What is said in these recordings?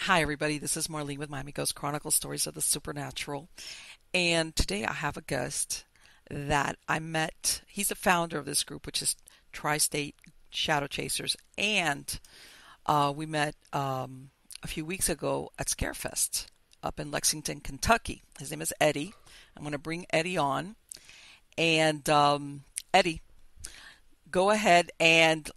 Hi, everybody. This is Marlene with Miami Ghost Chronicles, Stories of the Supernatural. And today I have a guest that I met. He's the founder of this group, which is TriState Shadow Chasers. And we met a few weeks ago at Scarefest up in Lexington, Kentucky. His name is Eddie. I'm going to bring Eddie on. And Eddie, go ahead and,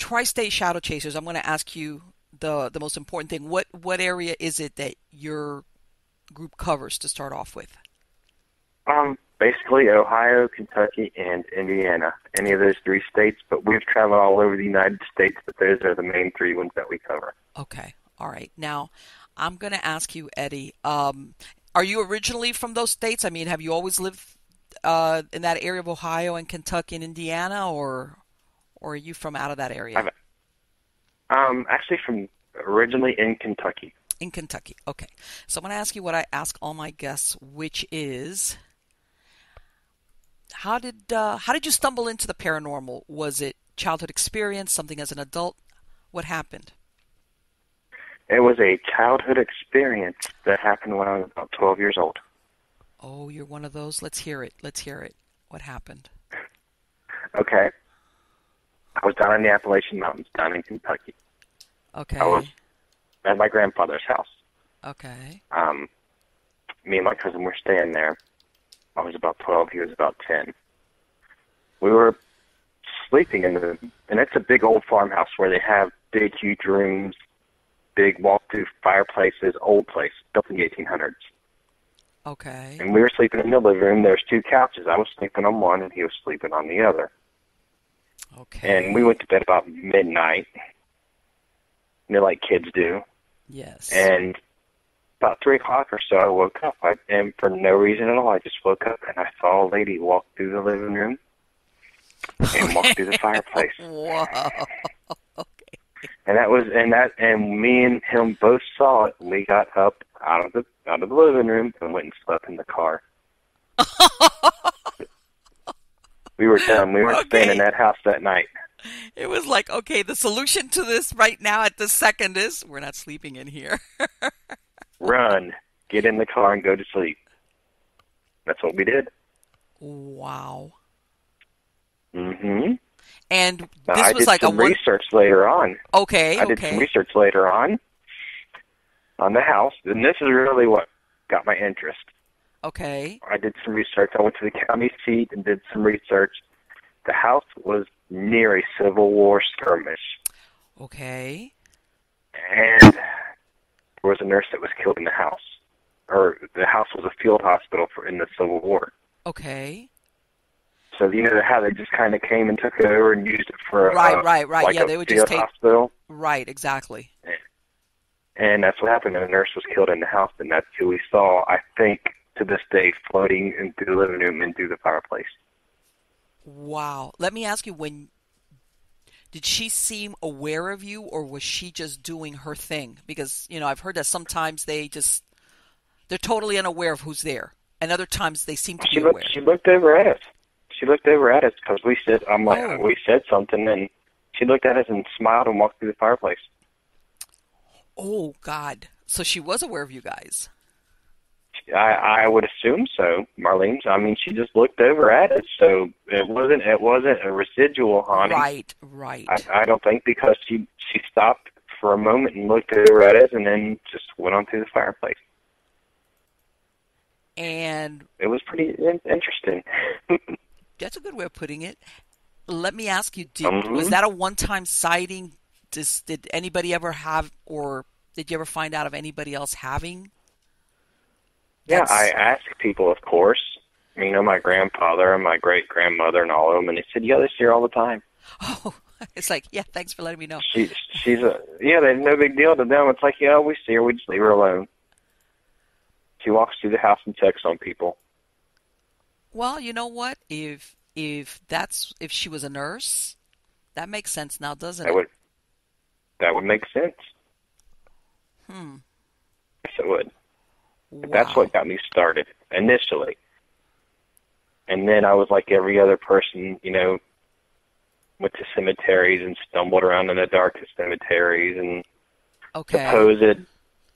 Tri-State Shadow Chasers, I'm going to ask you the most important thing. What area is it that your group covers to start off with? Basically Ohio, Kentucky, and Indiana. Any of those three states, but we've traveled all over the United States, but those are the main three ones that we cover. Okay. All right. Now, I'm going to ask you, Eddie, are you originally from those states? I mean, have you always lived in that area of Ohio and Kentucky and Indiana, or are you from out of that area? I'm actually from originally in Kentucky. In Kentucky. Okay. So I'm going to ask you what I ask all my guests, which is, how did you stumble into the paranormal? Was it childhood experience, something as an adult? What happened? It was a childhood experience that happened when I was about 12 years old. Oh, you're one of those? Let's hear it. What happened? Okay. I was down in the Appalachian Mountains, down in Kentucky. Okay. I was at my grandfather's house. Okay. Me and my cousin were staying there. I was about 12, he was about 10. We were sleeping and it's a big old farmhouse where they have big, huge rooms, big walk-through fireplaces, old place, built in the 1800s. Okay. And we were sleeping in the living room. There's two couches. I was sleeping on one, and he was sleeping on the other. Okay. And we went to bed about midnight, like kids do. Yes. And about 3 o'clock or so, I woke up. And for no reason at all, I just woke up, and I saw a lady walk through the living room and walk through the fireplace. Whoa. Okay. And me and him both saw it. And we got up out of the living room and went and slept in the car. We were done. We weren't staying in that house that night. It was like, okay, the solution to this right now at this second is we're not sleeping in here. Run. Get in the car and go to sleep. That's what we did. Wow. Mm-hmm. And now, this was like some research later on. Okay, I did some research later on the house, and this is really what got my interest. Okay. I did some research. I went to the county seat and did some research. The house was near a Civil War skirmish. Okay. And there was a nurse that was killed in the house. Or the house was a field hospital in the Civil War. Okay. So you know how they just kind of came and took it over and used it for right. Like yeah, a they would field just take hospital. Right, exactly. And that's what happened. A nurse was killed in the house, and that's who we saw, I think, to this day, floating into the living room and through the fireplace. Wow. Let me ask you, did she seem aware of you, or was she just doing her thing? Because, I've heard that sometimes they're totally unaware of who's there, and other times they seem to be aware. She looked over at us. She looked over at us because we said, we said something, and she looked at us and smiled and walked through the fireplace. Oh, God. So she was aware of you guys. I would assume so, Marlene. I mean, she just looked over at us, so it wasn't a residual haunting. Right. I don't think, because she stopped for a moment and looked over at us and then just went on through the fireplace. And it was pretty interesting. That's a good way of putting it. Let me ask you, Mm-hmm. was that a one-time sighting? Did anybody ever have, or did you ever find out of anybody else having? Yeah, I asked people, of course. My grandfather and my great-grandmother and all of them, and they said, yeah, they see her all the time. Oh, it's like, yeah, thanks for letting me know. There's no big deal to them. It's like, yeah, we see her, we just leave her alone. She walks through the house and checks on people. Well, you know what? If she was a nurse, that makes sense now, doesn't it? That would make sense. Yes, it would. Wow. That's what got me started initially. And then I was like every other person, went to cemeteries and stumbled around in the darkest cemeteries and Okay. supposed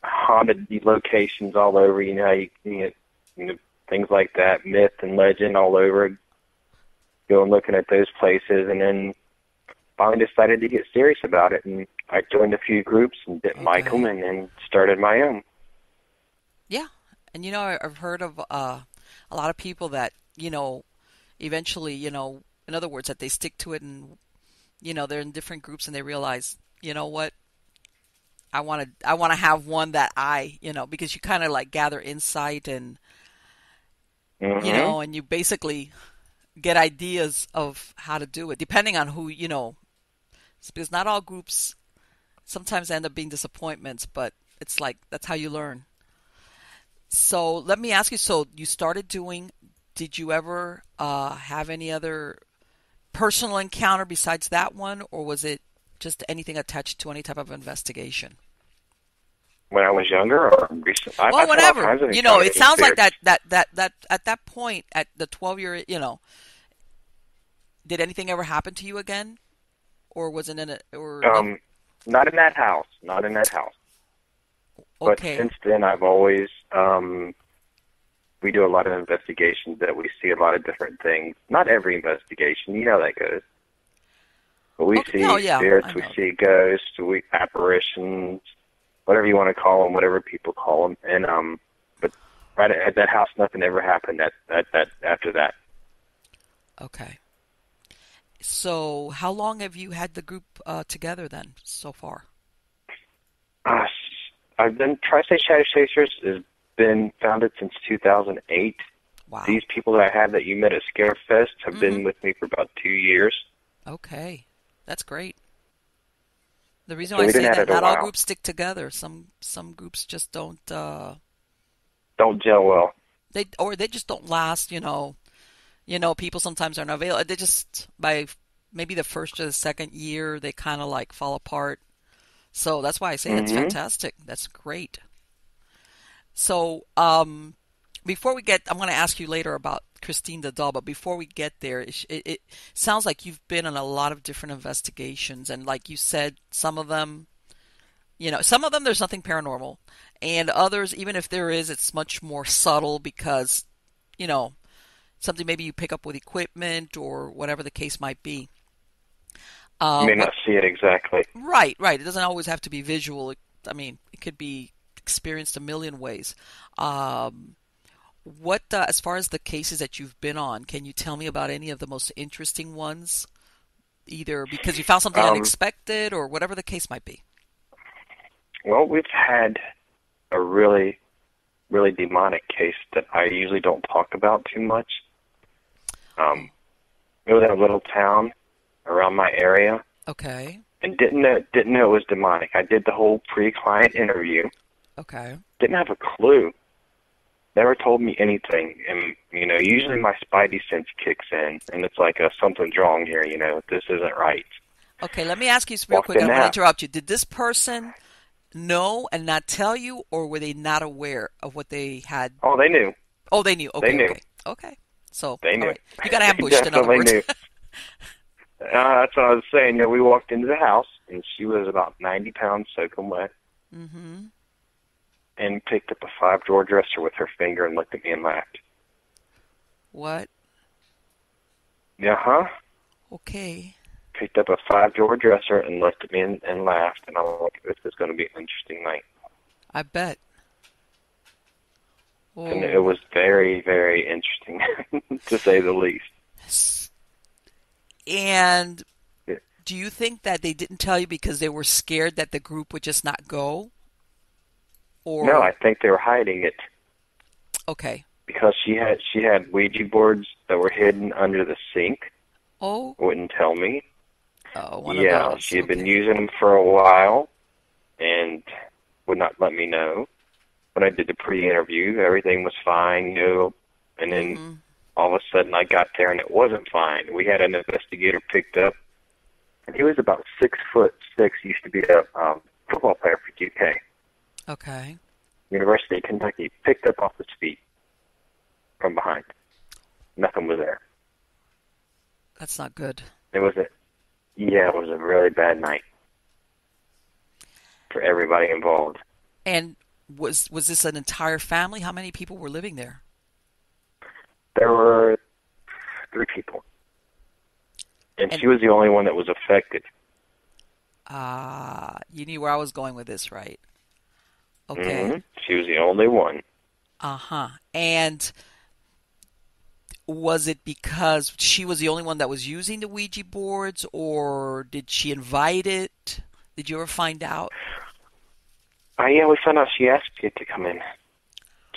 haunted locations all over. Things like that, myth and legend all over. Going looking at those places, and then finally decided to get serious about it. And I joined a few groups and didn't like them, Okay. and then started my own. Yeah. And I've heard of a lot of people that, eventually, in other words, that they stick to it and, they're in different groups and they realize, you know what, I want to have one that because you kind of like gather insight and, Hmm. and you basically get ideas of how to do it, depending on who, because not all groups sometimes end up being disappointments, but it's like that's how you learn. So let me ask you, so you started doing, did you ever have any other personal encounter besides that one, or was it just anything attached to any type of investigation? When I was younger or recent, Well, I've had all whatever. kinds of It encounters with sounds like spirits. that at that point, at the 12-year, did anything ever happen to you again? Or was it in a, or no? Um, Not in that house, not in that house. But Okay. since then, I've always we do a lot of investigations that we see a lot of different things. Not every investigation, you know how that goes. But we Okay. Oh, see yeah, I spirits, we know. see ghosts, we apparitions, whatever you want to call them, whatever people call them. And but right at that house, nothing ever happened. That after that. Okay. So, how long have you had the group together then so far? Uh, I've been TriState Shadow Chasers has been founded since 2008. Wow. These people that I have that you met at Scarefest have Mm-hmm. been with me for about 2 years. Okay. That's great. The reason why So I we've been say at that, it a not all while. groups stick together. Some groups just don't Don't gel well. they just don't last, people sometimes aren't available. They just by maybe the first or the second year they kind of like fall apart. So that's why I say that's Hmm. fantastic. That's great. So, before we get, I'm going to ask you later about Christine the doll, but before we get there, it sounds like you've been on a lot of different investigations, and like you said, some of them there's nothing paranormal, and others, even if there is, it's much more subtle because, you know, something maybe you pick up with equipment or whatever the case might be. You may What? not see it exactly. Right, right. It doesn't always have to be visual. I mean, it could be experienced a million ways. Um, as far as the cases that you've been on, can you tell me about any of the most interesting ones? Either because you found something Um, unexpected or whatever the case might be. well, we've had a really, really demonic case that I usually don't talk about too much. Oh, It was in a little town around my area, okay, and didn't know it was demonic. I did the whole pre-client interview. okay, Didn't have a clue. Never told me anything. And usually my spidey sense kicks in, and it's like something's wrong here. This isn't right. okay. Let me ask you real Walked quick. I in don't want to there. interrupt you. Did this person know and not tell you, or were they not aware of what they had? Oh, they knew. Oh, they knew. They Okay, knew. okay, okay. So, They all knew. right, you got They ambushed. In other definitely words. knew. That's what I was saying. We walked into the house, and she was about 90 pounds soaking wet, Mm-hmm. and picked up a 5-drawer dresser with her finger and looked at me and laughed. What? Yeah, huh? Okay. Picked up a 5-drawer dresser and looked at me and laughed, and I'm like, this is going to be an interesting night. I bet. And it Oh. was very, very interesting, to say the least. And Yeah. do you think that they didn't tell you because they were scared that the group would just not go? No, Or, I think they were hiding it okay. because she had Ouija boards that were hidden under the sink. Oh, Wouldn't tell me. one of Yeah, those. she had been Okay. using them for a while and would not let me know. When I did the pre-interview, everything was fine, and then Mm-hmm. all of a sudden I got there and it wasn't fine. We had an investigator picked up, and he was about 6'6", used to be a football player for UK, Okay. University of Kentucky, picked up off his feet from behind. Nothing was there. That's not good. It was a really bad night. for everybody involved. And was this an entire family? How many people were living there? There were 3 people, and she was the only one that was affected. You knew where I was going with this, right? Okay. She was the only one. Uh-huh. And was it because she was the only one that was using the Ouija boards, or did she invite it? Did you ever find out? Yeah, we found out she asked it to come in.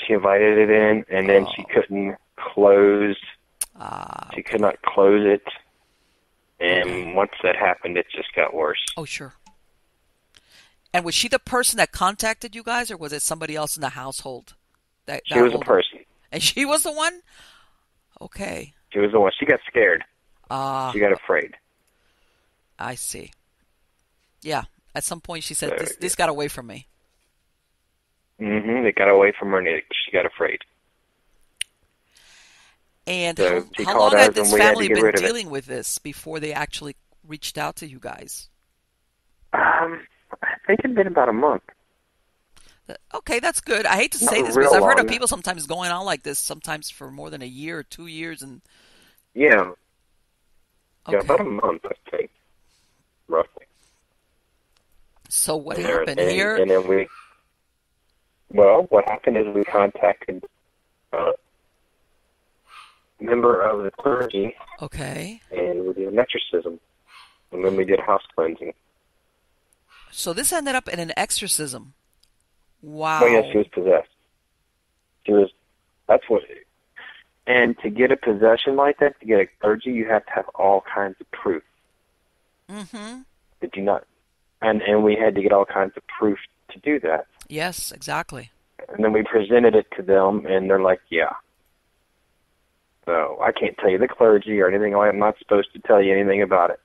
She invited it in, and then she couldn't close. She could not close it. And once that happened, it just got worse. Oh, sure. And was she the person that contacted you guys, or was it somebody else in the household? She was a person. And she was the one? Okay. She was the one. She got scared. She got afraid. I see. Yeah. At some point she said, this got away from me. It got away from her, and she got afraid. And so how long had this family been dealing with this before they actually reached out to you guys? I think it had been about a month. Okay, that's good. I hate to say this because I've heard of people sometimes going on like this, sometimes for more than a year or 2 years. And yeah. Okay. Yeah, about a month, I think, roughly. So what happened here? And then what happened is we contacted a member of the clergy. Okay. And we did an exorcism. And then we did house cleansing. So this ended up in an exorcism. Wow. Oh, yes, she was possessed. And to get a possession like that, to get a clergy, you have to have all kinds of proof. Did you not? And we had to get all kinds of proof to do that. Yes, exactly. And then we presented it to them, and they're like, yeah. So I can't tell you the clergy or anything. I'm not supposed to tell you anything about it.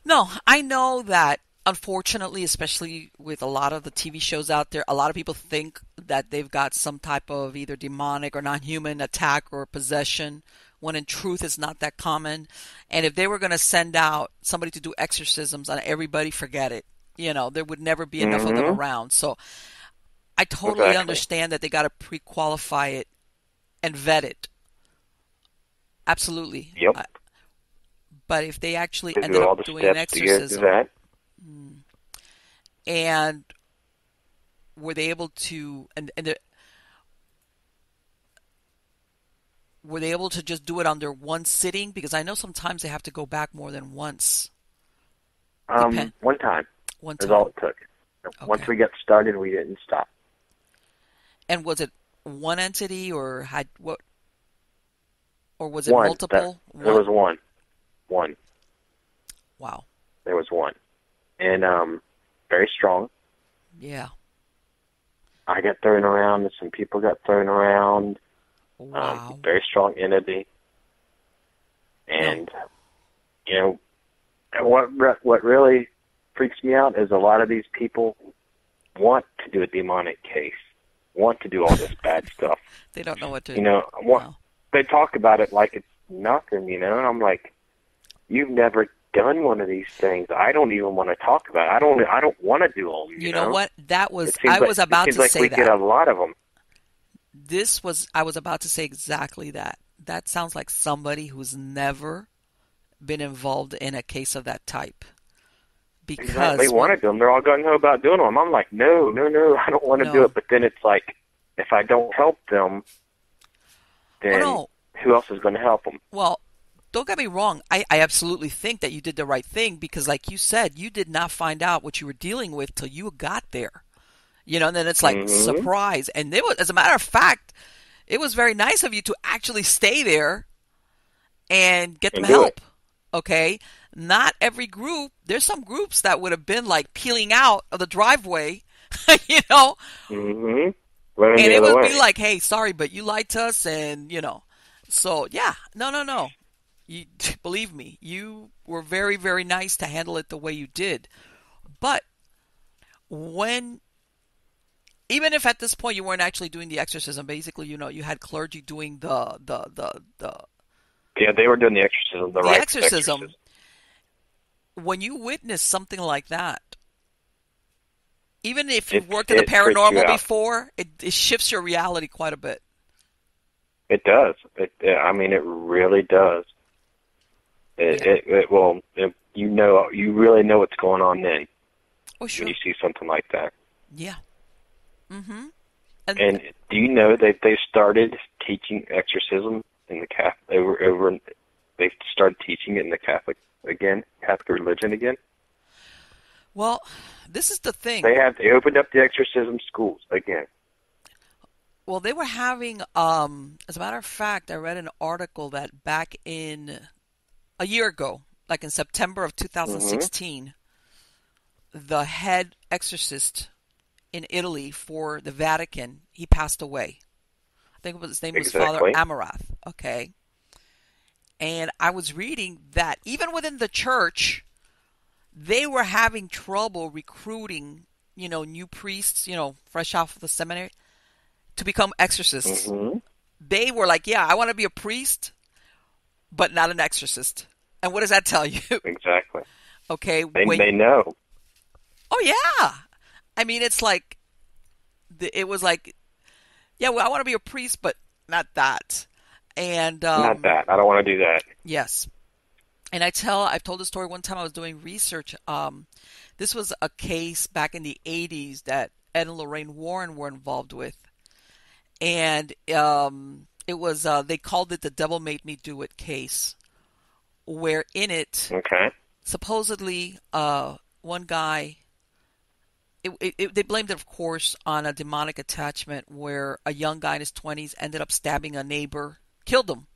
No, I know that, unfortunately, especially with a lot of the TV shows out there, a lot of people think that they've got some type of either demonic or non-human attack or possession, when in truth it's not that common. And if they were going to send out somebody to do exorcisms on everybody, forget it. There would never be enough of them around. So I totally understand that they got to pre-qualify it and vet it. Absolutely. Yep. But if they actually ended up doing an exorcism, and were they able to, were they able to just do it under one sitting? Because I know sometimes they have to go back more than once. One time. One time. That's all it took. Okay. Once we got started, we didn't stop. And was it one entity, or was it multiple? There was one. One. Wow. There was one. And very strong. Yeah. I got thrown around, and some people got thrown around. Wow. Very strong entity. And, what really freaks me out is a lot of these people want to do a demonic case, want to do all this bad stuff. They don't know what to do. They talk about it like it's nothing, and I'm like, you've never done one of these things. I don't even want to talk about it. I don't want to do them. You know what? I was about to say that. It seems like we get a lot of them. I was about to say exactly that. That sounds like somebody who's never been involved in a case of that type. Because they want to do them. They're all gung-ho about doing them. I'm like, no, I don't want to do it. But then it's like, if I don't help them, then who else is going to help them? Well, don't get me wrong. I absolutely think that you did the right thing because, like you said, you did not find out what you were dealing with till you got there. And then it's like surprise. And as a matter of fact, it was very nice of you to actually stay there and get them help. Okay? Not every group. There's some groups that would have been like peeling out of the driveway, And it would be like, hey, sorry, but you lied to us, and So yeah, no. You believe me, you were very, very nice to handle it the way you did. But even if at this point you weren't actually doing the exorcism, basically, you had clergy doing the yeah, they were doing the exorcism, the right exorcism. When you witness something like that, Even if you've worked in the it freaks you paranormal out. before, it shifts your reality quite a bit. It does. I mean, it really does. You really know what's going on then Oh, sure. when you see something like that. Yeah. Mm-hmm. And do you know that they started teaching exorcism in the Catholic they started teaching it in the Catholic religion again? Well, this is the thing. They opened up the exorcism schools again. Well, they were having, as a matter of fact, I read an article that back in a year ago, like in September of 2016, the head exorcist in Italy for the Vatican, he passed away. I think his name was Father Amarath. Okay. And I was reading that even within the church, they were having trouble recruiting, new priests, fresh off of the seminary, to become exorcists. Mm-hmm. They were like, yeah, I want to be a priest, but not an exorcist. And what does that tell you? Exactly. Okay. They know. Oh, yeah. I mean, it's like, it was like, yeah, well, I want to be a priest, but not that. And not that. I don't want to do that. Yes. And I've told the story one time I was doing research. This was a case back in the 80s that Ed and Lorraine Warren were involved with. And it was, they called it the Devil Made Me Do It case, where in it, supposedly, one guy, they blamed it, of course, on a demonic attachment where a young guy in his 20s ended up stabbing a neighbor, killed him.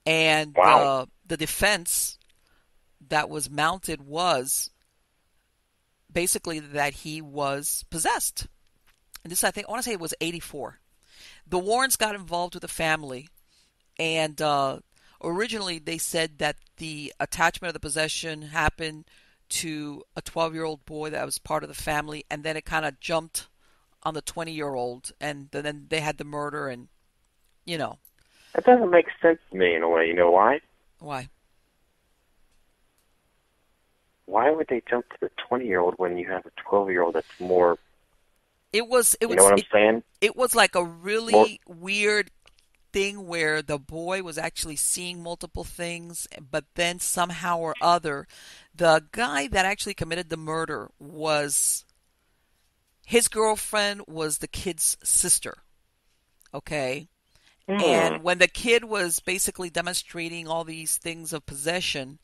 And the defense that was mounted was basically that he was possessed. And this, I want to say it was 84. The Warrens got involved with the family, and originally they said that the attachment of the possession happened to a 12-year-old boy that was part of the family, and then it kind of jumped on the 20-year-old, and then they had the murder, and, That doesn't make sense to me in a way. You know why? Why? Why would they jump to the 20-year-old when you have a 12-year-old that's more... You know what I'm saying? It was like a really weird thing where the boy was actually seeing multiple things, but then somehow or other, the guy that actually committed the murder his girlfriend was the kid's sister. Okay? And when the kid was basically demonstrating all these things of possession,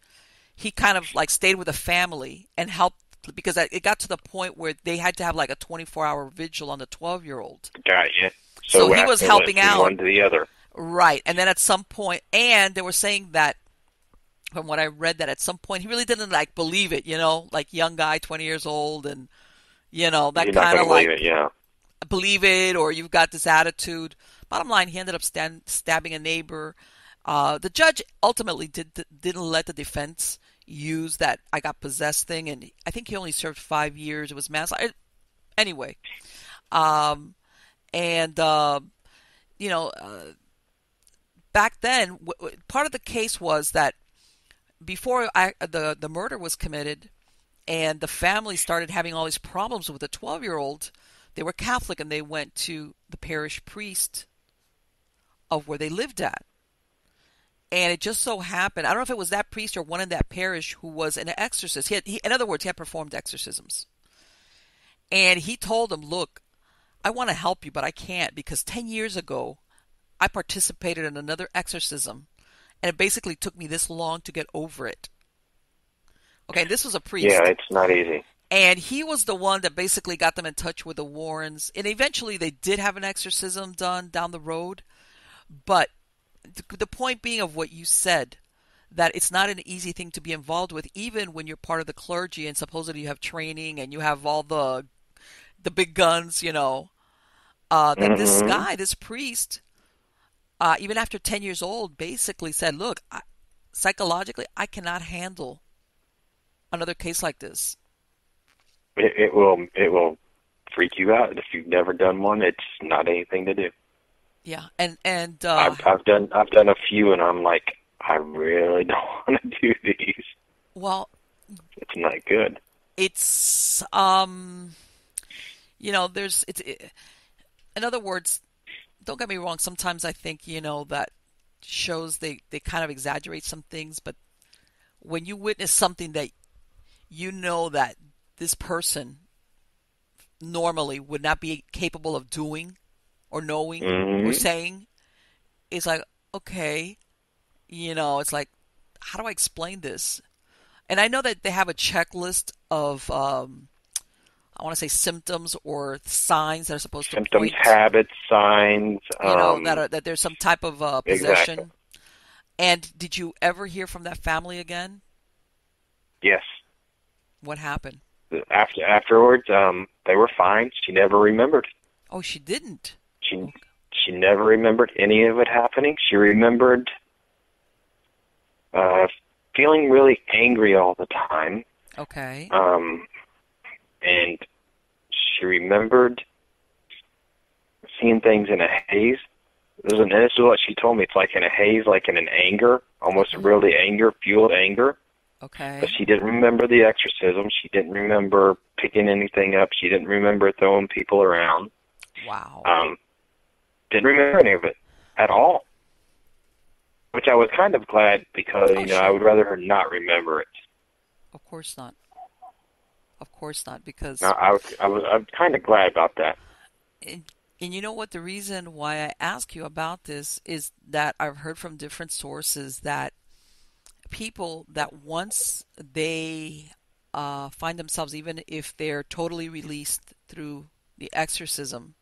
he kind of like stayed with the family and helped, because it got to the point where they had to have like a 24-hour vigil on the 12-year-old. Got you. So he was helping out. One to the other. Right. And then at some point, and they were saying that, from what I read, that at some point he really didn't like believe it, like young guy, 20 years old, and, that kind of like, believe it, or you've got this attitude. Bottom line, he ended up stabbing a neighbor. The judge ultimately didn't let the defense use that I got possessed thing, and I think he only served 5 years. It was manslaughter. Anyway, back then, part of the case was that before the murder was committed, and the family started having all these problems with the 12-year-old, they were Catholic, and they went to the parish priest of where they lived at. And it just so happened, I don't know if it was that priest or one in that parish who was an exorcist. In other words, he had performed exorcisms. And he told him, look, I want to help you, but I can't, because 10 years ago, I participated in another exorcism, and it basically took me this long to get over it. Okay, this was a priest. Yeah, it's not easy. And he was the one that basically got them in touch with the Warrens. And eventually they did have an exorcism done down the road. But the point being of what you said, that it's not an easy thing to be involved with, even when you're part of the clergy and supposedly you have training and you have all the big guns, that this guy, this priest, even after 10 years old, basically said, look, psychologically, I cannot handle another case like this. It will freak you out. If you've never done one, it's not anything to do. Yeah, and I've done a few, and I'm like, I really don't want to do these. Well, it's not good. It's there's in other words, don't get me wrong. Sometimes I think that shows they kind of exaggerate some things, but when you witness something that that this person normally would not be capable of doing or knowing or Mm-hmm. saying, it's like, okay, it's like, how do I explain this? And I know that they have a checklist of, I want to say symptoms or signs that are supposed to Symptoms, point, habits, signs. that there's some type of Exactly. possession. And did you ever hear from that family again? Yes. What happened? Afterwards, they were fine. She never remembered. Oh, she didn't. She Okay. she never remembered any of it happening. She remembered uh, feeling really angry all the time, Okay. um, and she remembered seeing things in a haze. And this is what she told me. It's like in a haze, like in an anger, almost Okay. really anger, fueled anger. But Okay. she didn't remember the exorcism. She didn't remember picking anything up. She didn't remember throwing people around. Wow. Um, didn't remember any of it at all. Which I was kind of glad because Oh, I would sure. rather her not remember it. Of course not. Of course not. Because, Now I'm kind of glad about that. and, and you know what? The reason why I ask you about this is that I've heard from different sources that people that once they find themselves, even if they're totally released through the exorcism,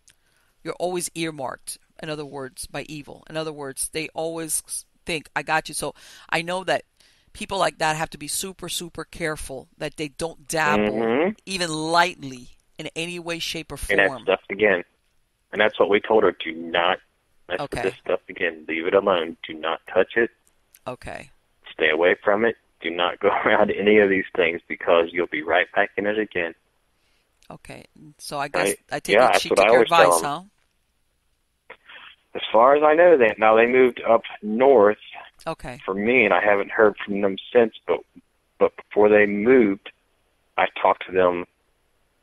you're always earmarked, in other words, by evil. In other words, they always think, I got you. So I know that people like that have to be super, super careful that they don't dabble Hmm. even lightly in any way, shape, or And that form. stuff again. And that's what we told her. Do not mess with this Okay. stuff again. Leave it alone. Do not touch it. Okay. Stay away from it. Do not go around any of these things because you'll be right back in it again. Okay. So I guess Right? I take Yeah, it that's she what I took your always tell advice, them. huh? As far as I know, that now they moved up north Okay. for me, and I haven't heard from them since. But before they moved, I talked to them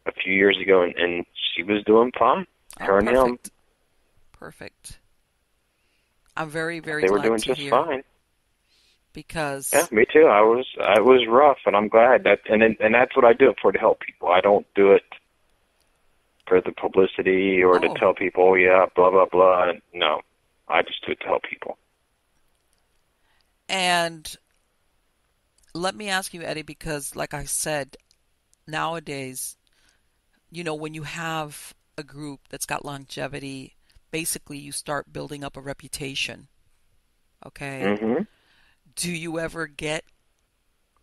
a few years ago, and she was doing fine. Oh, Her and him, perfect. Perfect. I'm very, very they were glad doing to just hear fine. Yeah, because, me too. I was rough, and I'm glad that, and that's what I do it for, to help people. I don't do it for the publicity or to oh, tell people, oh yeah, blah blah blah. No, I just do it to help people. and let me ask you, Eddie, because like I said, nowadays, when you have a group that's got longevity, basically you start building up a reputation. Okay. Hmm. Do you ever get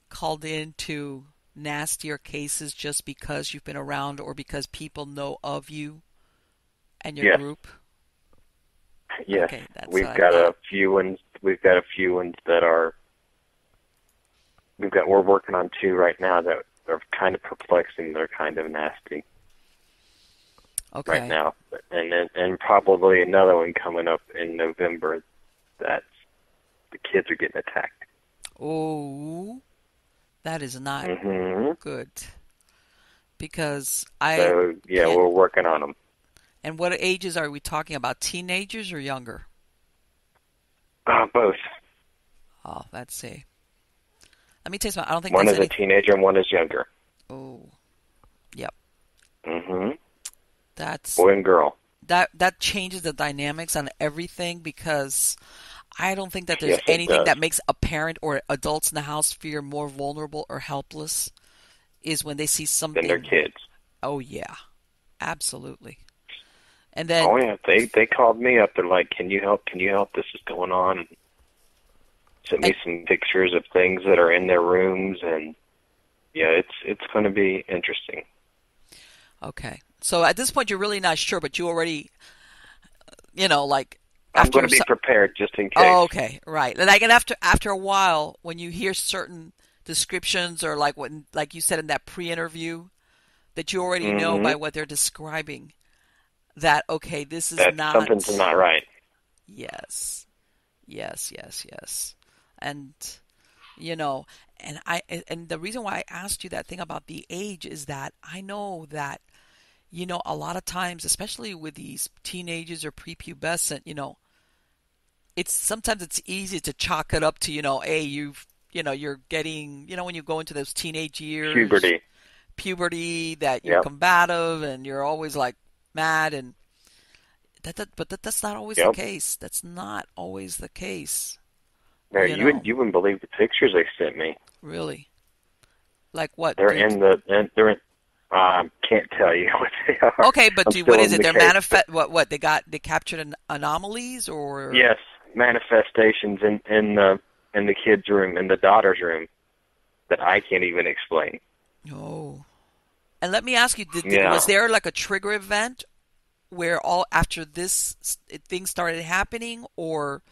called into nastier cases just because you've been around or because people know of you and your Yes, group? yes. Okay, that's what We've I got thought. a few ones. We've got a few ones that are. We're working on two right now that are kind of perplexing. They're kind of nasty right Okay. now, and probably another one coming up in November. That's the kids are getting attacked. Oh, that is not Hmm. good because I So yeah, can't. we're working on them. And what ages are we talking about? Teenagers or younger? Both. Oh, let's see. Let me tell you something. I don't think One there's is a any. teenager and one is younger. Oh, yep. Hmm. That's Boy and girl. that changes the dynamics on everything because I don't think that there's Yes, it anything does. that makes a parent or adults in the house feel more vulnerable or helpless is when they see Than their something. kids. Oh yeah, absolutely. And Oh then yeah, they called me up. They're like, "Can you help? Can you help? This is going on." Sent and me some pictures of things that are in their rooms, and yeah, it's going to be interesting. okay. So at this point, you're really not sure, but you already, like I'm going after. to be prepared just in case. Oh, okay, right. And like, and after a while, when you hear certain descriptions or like like you said in that pre-interview, that you already know Hmm. by what they're describing that okay, this is That something's not. not right. Yes, yes, yes, yes, and you know, and the reason why I asked you that thing about the age is that I know that A lot of times, especially with these teenagers or prepubescent, it's sometimes it's easy to chalk it up to, hey, you're getting, when you go into those teenage years, Puberty. puberty, that you're Yep. combative and you're always like mad, and that's not always the Yep. case. That's not always the case, There, you you know, wouldn't you wouldn't believe the pictures they sent me. really. Like what? They're in the and they're in. Can't tell you what they are. Okay, but I'm what still is in it? the They're case, but what they captured anomalies or yes, manifestations in the kids' room, in the daughter's room, that I can't even explain. oh. And let me ask you, Yeah. was there like a trigger event where all after this things started happening, or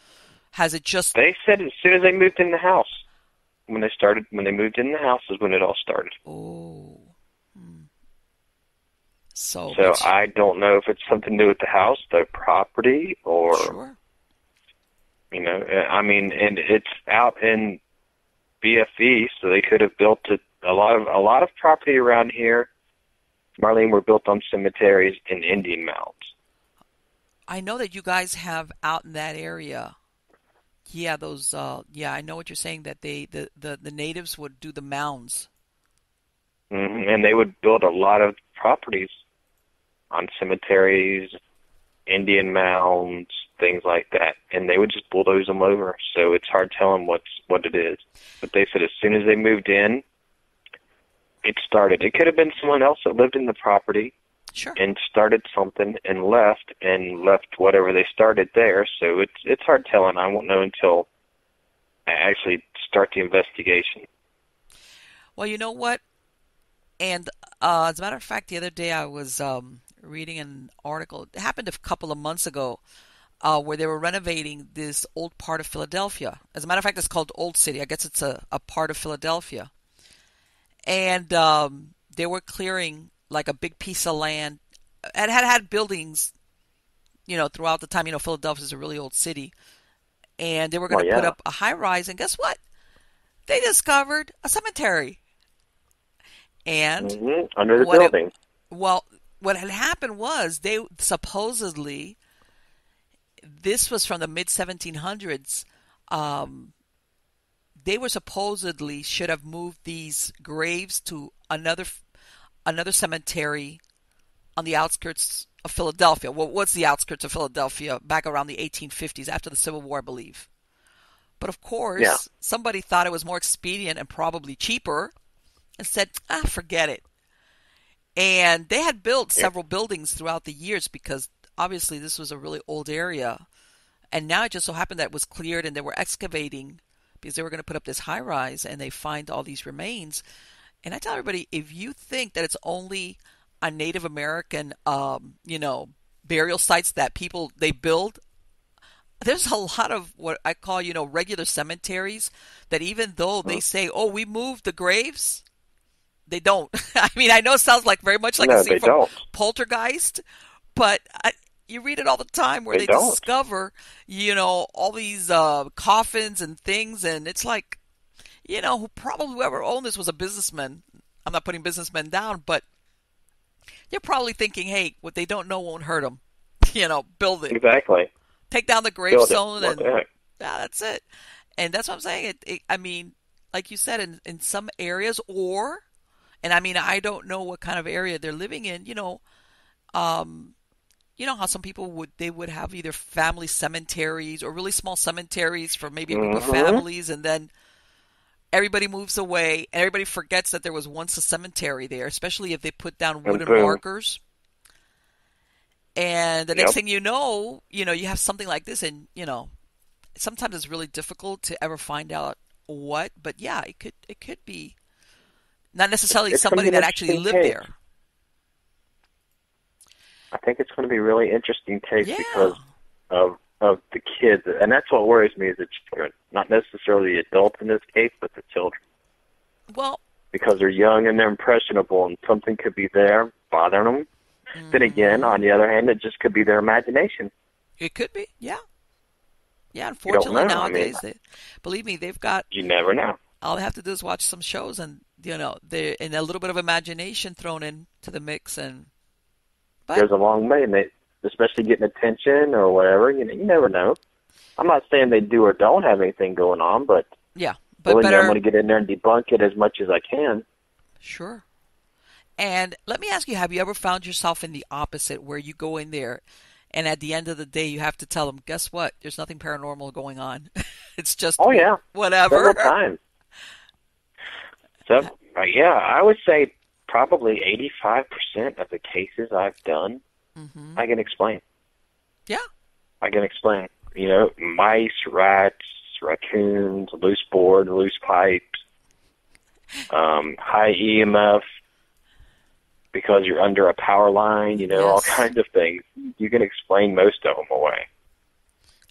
has it just They said as soon as they moved in the house, when they moved in the house is when it all started. oh, hmm. So So makes I don't know if it's something to do with the house, the property, or sure. I mean, and it's out in BFE, so they could have built a lot of property around here, Marlene, were built on cemeteries and Indian mounds. I know that you guys have out in that area. Yeah, those yeah, I know what you're saying, that the natives would do the mounds. And they would build a lot of properties on cemeteries, Indian mounds, things like that, and they would just bulldoze them over. So it's hard telling what it is. But they said as soon as they moved in, it started. It could have been someone else that lived in the property Sure. and started something and left whatever they started there. So it's hard telling. I won't know until I actually start the investigation. Well, you know what? And as a matter of fact, the other day I was reading an article. It happened a couple of months ago, where they were renovating this old part of Philadelphia. As a matter of fact, it's called Old City. I guess it's a part of Philadelphia. And they were clearing like a big piece of land. It had buildings, throughout the time. Philadelphia is a really old city. And they were going Well, to put yeah. up a high rise. And guess what? They discovered a cemetery. And Under the what it building. well, what had happened was they supposedly, this was from the mid 1700s. Um, they were supposedly should have moved these graves to another cemetery on the outskirts of Philadelphia. Well, what's the outskirts of Philadelphia back around the 1850s after the Civil War, I believe. But of Yeah. course, somebody thought it was more expedient and probably cheaper and said, forget it. And they had built Yep. several buildings throughout the years because obviously this was a really old area. And now it just so happened that it was cleared and they were excavating because they were going to put up this high rise, and they find all these remains. And I tell everybody, if you think that it's only on Native American, burial sites that they build, there's a lot of what I call, regular cemeteries that even though they say, oh, we moved the graves, they don't. I mean, I know it sounds like very much like a No, scene they from don't. Poltergeist, but you read it all the time where They they don't. discover, all these coffins and things, and it's like, whoever owned this was a businessman. I'm not putting businessmen down, but they're probably thinking, hey, what they don't know won't hurt them. Build it. Exactly. Take down the Build it. gravestone, What and the heck? yeah, that's it. And that's what I'm saying. I mean, like you said, in some areas, and I mean, I don't know what kind of area they're living in. How some people would have either family cemeteries or really small cemeteries for maybe a group of Mm-hmm. families, and then everybody moves away and everybody forgets that there was once a cemetery there, especially if they put down And wooden boom. markers. And the next Yep. thing you know, you have something like this, and sometimes it's really difficult to ever find out what, but yeah, it could be not necessarily It's going somebody to be an that actually interesting lived case. there. I think it's going to be a really interesting case Yeah. because of the kids, and that's what worries me is the children, not necessarily the adults in this case, but the children, Well, because they're young and they're impressionable, and something could be there bothering them. Then again, on the other hand, it just could be their imagination. it could be. Yeah. Yeah, You don't unfortunately know. I mean, nowadays, believe me, they've got, you never know. all they have to do is watch some shows, and they're in a little bit of imagination thrown into the mix, and But goes a long way, and especially getting attention or whatever. You never know. I'm not saying they do or don't have anything going on, but yeah, but I'm better. going to get in there and debunk it as much as I can. Sure. And let me ask you, have you ever found yourself in the opposite where you go in there and at the end of the day you have to tell them, guess what? There's nothing paranormal going on. It's just Oh yeah, whatever. several times. So yeah, I would say probably 85% of the cases I've done, I can explain. Yeah. I can explain. Mice, rats, raccoons, loose board, loose pipes, high EMF because you're under a power line, all Yes. kinds of things. You can explain most of them away.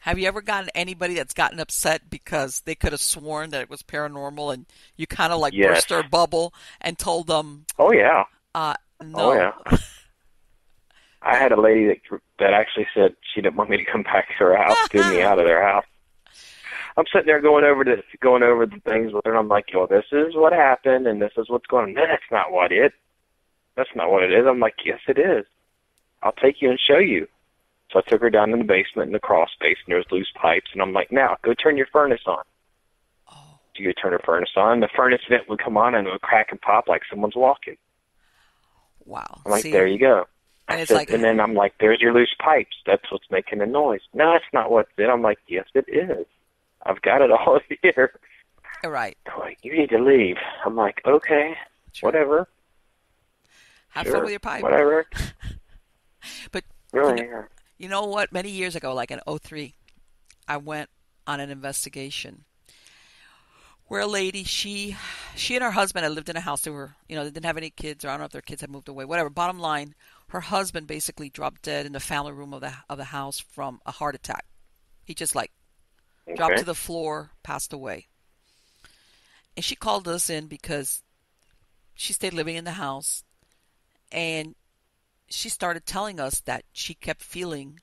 Have you ever gotten anybody that's gotten upset because they could have sworn that it was paranormal and you kind of like Yes. burst their bubble and told them, Oh, yeah. no. Oh, yeah. I had a lady that actually said she didn't want me to come back to her house, threw me out of their house. I'm sitting there going over the things with her, and I'm like, this is what happened, and this is what's going on. That's not what it is. I'm like, yes, it is. I'll take you and show you. So I took her down in the basement in the crawl space, and there was loose pipes, and I'm like, now, go turn your furnace on. Oh. So you go turn her furnace on, the furnace vent would come on, and it would crack and pop like someone's walking. Wow. I'm like, See, there you go. and it's said, like, and then I'm like, there's your loose pipes. That's what's making the noise. No, that's not what's it. I'm like, yes, it is. I've got it all here. right. They're like, you need to leave. I'm like, okay, Sure. whatever. Have Sure, fun with your pipe. whatever. But Really, you know what? Many years ago, like in '03, I went on an investigation where a lady, she and her husband had lived in a house. They were, they didn't have any kids, or I don't know if their kids had moved away, whatever. Bottom line, her husband basically dropped dead in the family room of the house from a heart attack. He just dropped okay. to the floor, passed away. And she called us in because she stayed living in the house, and she started telling us that she kept feeling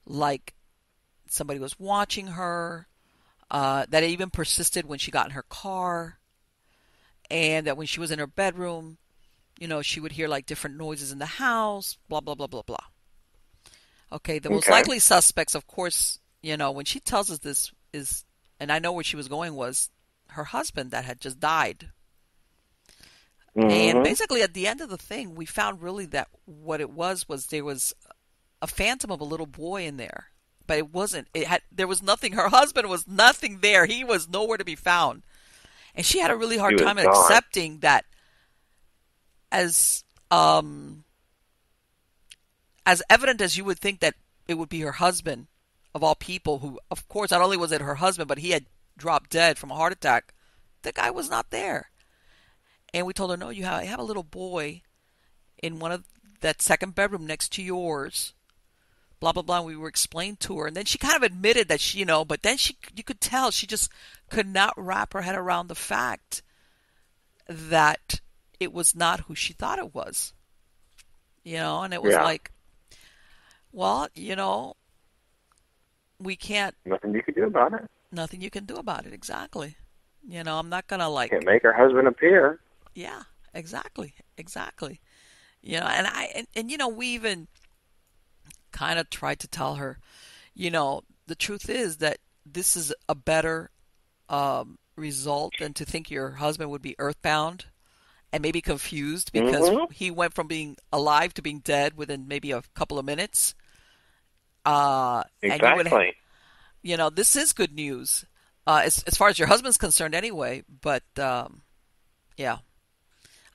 like somebody was watching her, that it even persisted when she got in her car, and that when she was in her bedroom, she would hear like different noises in the house, blah, blah, blah, blah, blah. Okay, the most likely suspects, of course, when she tells us this is, and I know where she was going, was her husband that had just died. And basically at the end of the thing, we found really that what it was there was a phantom of a little boy in there. But it wasn't, there was nothing, her husband was nothing there. He was nowhere to be found. And she had a really hard time accepting that as evident as you would think that it would be her husband, of all people, who, of course, not only was it her husband, but he had dropped dead from a heart attack. The guy was not there. And we told her, no, you have a little boy in one of that second bedroom next to yours. Blah, blah, blah. And we were explained to her. And then she kind of admitted that she, but then you could tell she just could not wrap her head around the fact that it was not who she thought it was. And it was like, well, we can't. Nothing you can do about it. Nothing you can do about it, exactly. I'm not going to Can't make her husband appear. Yeah, exactly. And we even kind of tried to tell her, the truth is that this is a better result than to think your husband would be earthbound and maybe confused because he went from being alive to being dead within maybe a couple of minutes. Exactly. And this is good news as far as your husband's concerned anyway. But yeah.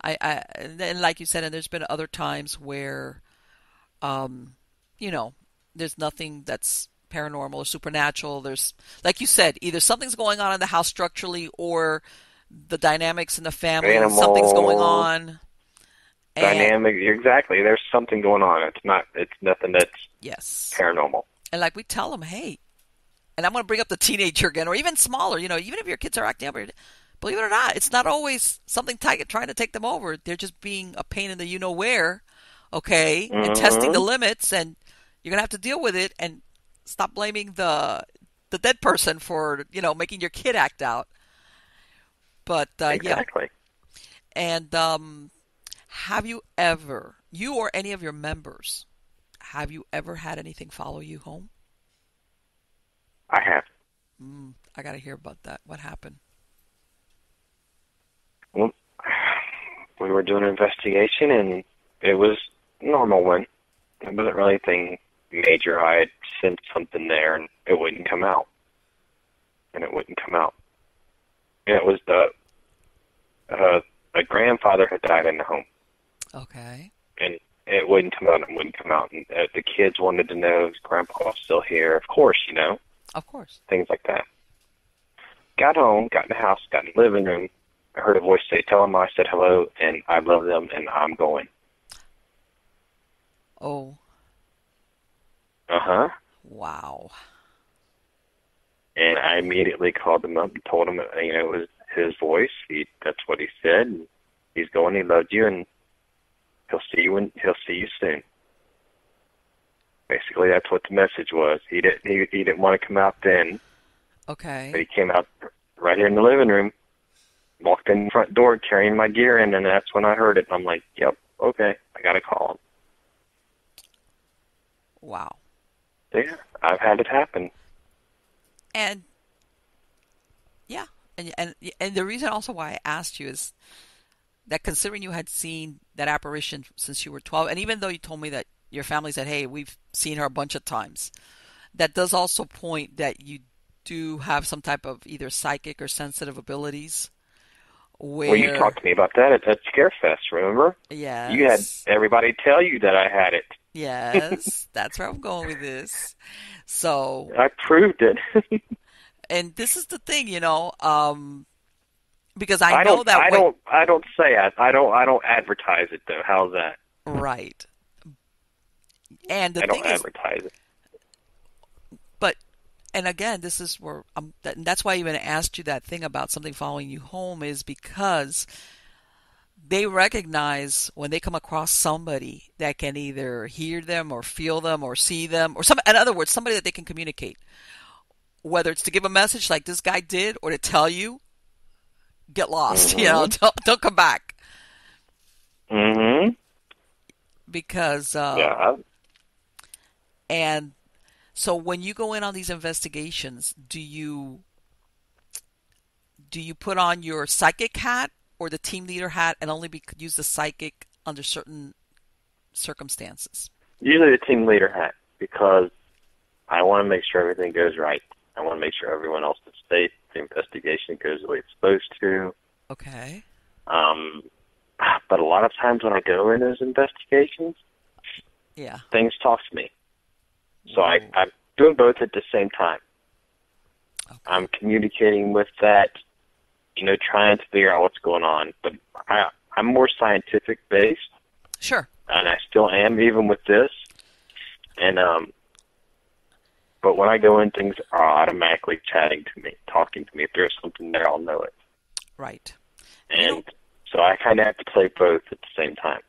And like you said, and there's been other times where, there's nothing that's paranormal or supernatural. There's, like you said, either something's going on in the house structurally or the dynamics in the family. Something's going on. Exactly. There's something going on. It's nothing that's paranormal. And like we tell them, hey, and I'm going to bring up the teenager again, or even smaller, even if your kids are acting up, believe it or not, it's not always something trying to take them over. They're just being a pain in the you-know-where, okay, and testing the limits, and you're going to have to deal with it and stop blaming the dead person for, making your kid act out. But, exactly. Yeah. And have you ever, you or any of your members, have you ever had anything follow you home? I have. I got to hear about that. What happened? Well, we were doing an investigation, and it was a normal one. It wasn't really anything major. I had sent something there, and it wouldn't come out. And it wouldn't come out. And it was a grandfather had died in the home. Okay. And it wouldn't come out and wouldn't come out. And the kids wanted to know, is Grandpa still here? Of course, you know. Of course. Things like that. Got home, got in the house, got in the living room. I heard a voice say, tell them I said hello, and I love them, and I'm going. Oh. Uh-huh. Wow. And I immediately called him up and told him, you know, it was his voice. That's what he said. And he's going, he loved you, and he'll see you soon. Basically, that's what the message was. He didn't want to come out then. Okay. But he came out right here in the living room, walked in the front door carrying my gear in, and that's when I heard it. And I'm like, yep, okay, I got to call him. Wow. Yeah, I've had it happen. And yeah, and the reason also why I asked you is that considering you had seen that apparition since you were 12, and even though you told me that your family said, hey, we've seen her a bunch of times, that does also point that you do have some type of either psychic or sensitive abilities. Well, you talked to me about that at Scarefest, remember? Yes. You had everybody tell you that I had it. Yes, that's where I'm going with this. So I proved it. And this is the thing, you know, because I know that I don't say it. I don't advertise it though. How's that? Right. And the I thing don't is, advertise it. but and again, this is where and that's why I even asked you that thing about something following you home, is because they recognize when they come across somebody that can either hear them or feel them or see them, or in other words, somebody that they can communicate. Whether it's to give a message like this guy did, or to tell you, get lost, Mm-hmm. you know, don't come back. Mm-hmm. Because yeah. And so when you go in on these investigations, do you put on your psychic hat or the team leader hat and only use the psychic under certain circumstances? Usually the team leader hat, because I want to make sure everything goes right. I want to make sure everyone else is safe. The investigation goes the way it's supposed to. Okay. But a lot of times when I go in those investigations, yeah, things talk to me. So I'm doing both at the same time. Okay. I'm communicating with that, you know, trying to figure out what's going on. But I'm more scientific based. Sure. And I still am, even with this. And but when I go in, things are automatically chatting to me, talking to me. If there's something there, I'll know it. Right. And so I kind of have to play both at the same time.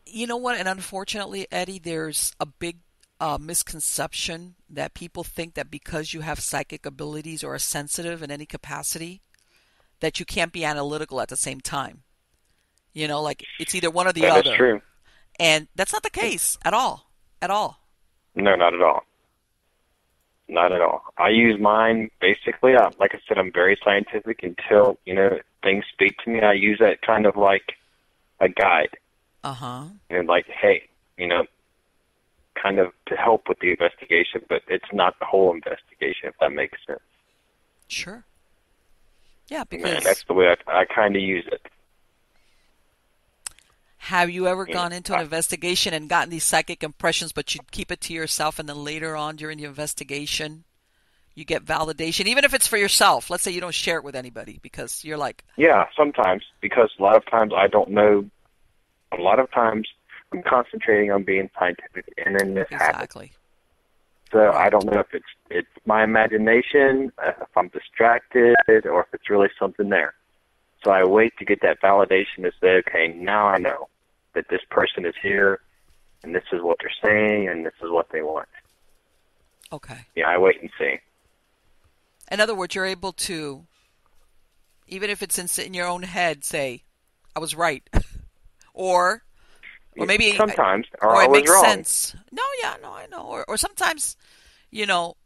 You know what? And unfortunately, Eddie, there's a big misconception that people think that because you have psychic abilities or are sensitive in any capacity, that you can't be analytical at the same time. You know, like it's either one or the other. That's true. And that's not the case at all. At all. No, not at all. Not at all. I use mine basically. Like I said, I'm very scientific until, you know, things speak to me. I use that kind of like a guide. Uh-huh. And like, hey, you know, kind of to help with the investigation, but it's not the whole investigation, if that makes sense. Sure. Yeah, because... And that's the way I kind of use it. Have you ever gone into an investigation and gotten these psychic impressions, but you keep it to yourself, and then later on during the investigation, you get validation, even if it's for yourself? Let's say you don't share it with anybody because you're like... Yeah, sometimes, because a lot of times I don't know. A lot of times I'm concentrating on being scientific, and then this happens. Exactly. So right. I don't know if it's my imagination, if I'm distracted, or if it's really something there. So I wait to get that validation to say, okay, now I know that this person is here, and this is what they're saying, and this is what they want. Okay. Yeah, I wait and see. In other words, you're able to, even if it's in your own head, say, I was right. Or Or maybe, sometimes, or or I it was makes wrong. sense. No, yeah, no, I know. Or sometimes, you know,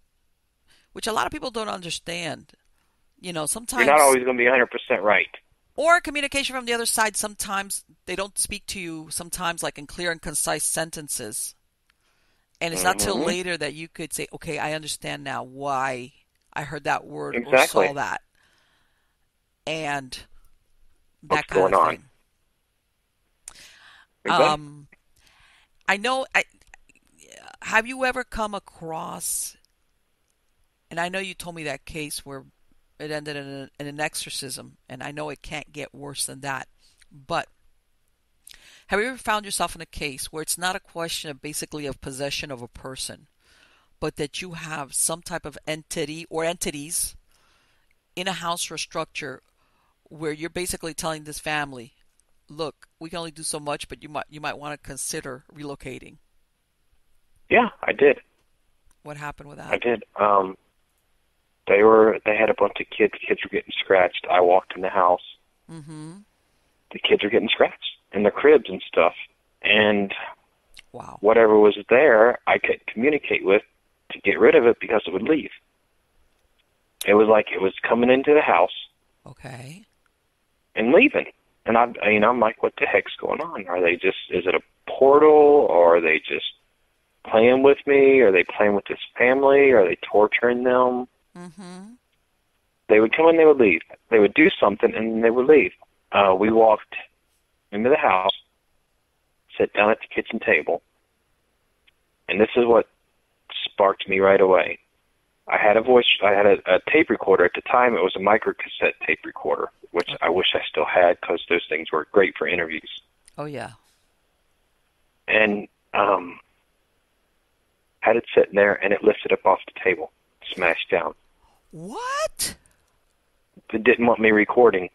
which a lot of people don't understand. You're not Sometimes, always going to be 100% right. or communication from the other side, sometimes they don't speak to you, sometimes like in clear and concise sentences. And it's not till Hmm. later that you could say, okay, I understand now why I heard that word or Exactly. saw that. And What's that kind going of on? thing. Exactly. Um, I know, have you ever come across, and I know you told me that case where it ended in an exorcism, and I know it can't get worse than that. But have you ever found yourself in a case where it's not a question of basically of possession of a person, but that you have some type of entity or entities in a house or a structure where you're basically telling this family, look, we can only do so much, but you might want to consider relocating. Yeah, I did. What happened with I that? did. They had a bunch of kids. Kids were getting scratched. I walked in the house. Mm-hmm. The kids were getting scratched in their cribs and stuff. And Wow. whatever was there, I couldn't communicate with to get rid of it because it would leave. It was like it was coming into the house Okay. and leaving. And I'm like, what the heck's going on? Is it a portal, or are they just playing with me? Are they playing with this family? Are they torturing them? Mm-hmm. They would come and they would leave. They would do something and then they would leave. We walked into the house, sat down at the kitchen table, and this is what sparked me right away. I had a tape recorder. At the time, it was a micro cassette tape recorder, which I Okay. wish I still had because those things were great for interviews. Oh, yeah. And had it sitting there, and it lifted up off the table, smashed down. What? It didn't want me recording.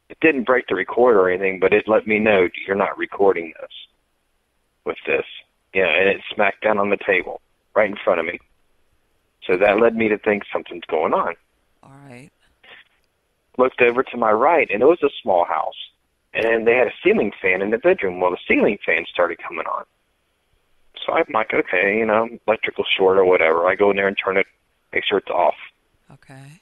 It didn't break the recorder or anything, but it let me know you're not recording this with this. Yeah, and it smacked down on the table right in front of me. So that led me to think something's going on. All right. Looked over to my right, and it was a small house. And they had a ceiling fan in the bedroom. Well, the ceiling fan started coming on. So I'm like, okay, electrical short or whatever. I go in there and turn it, make sure it's off. Okay.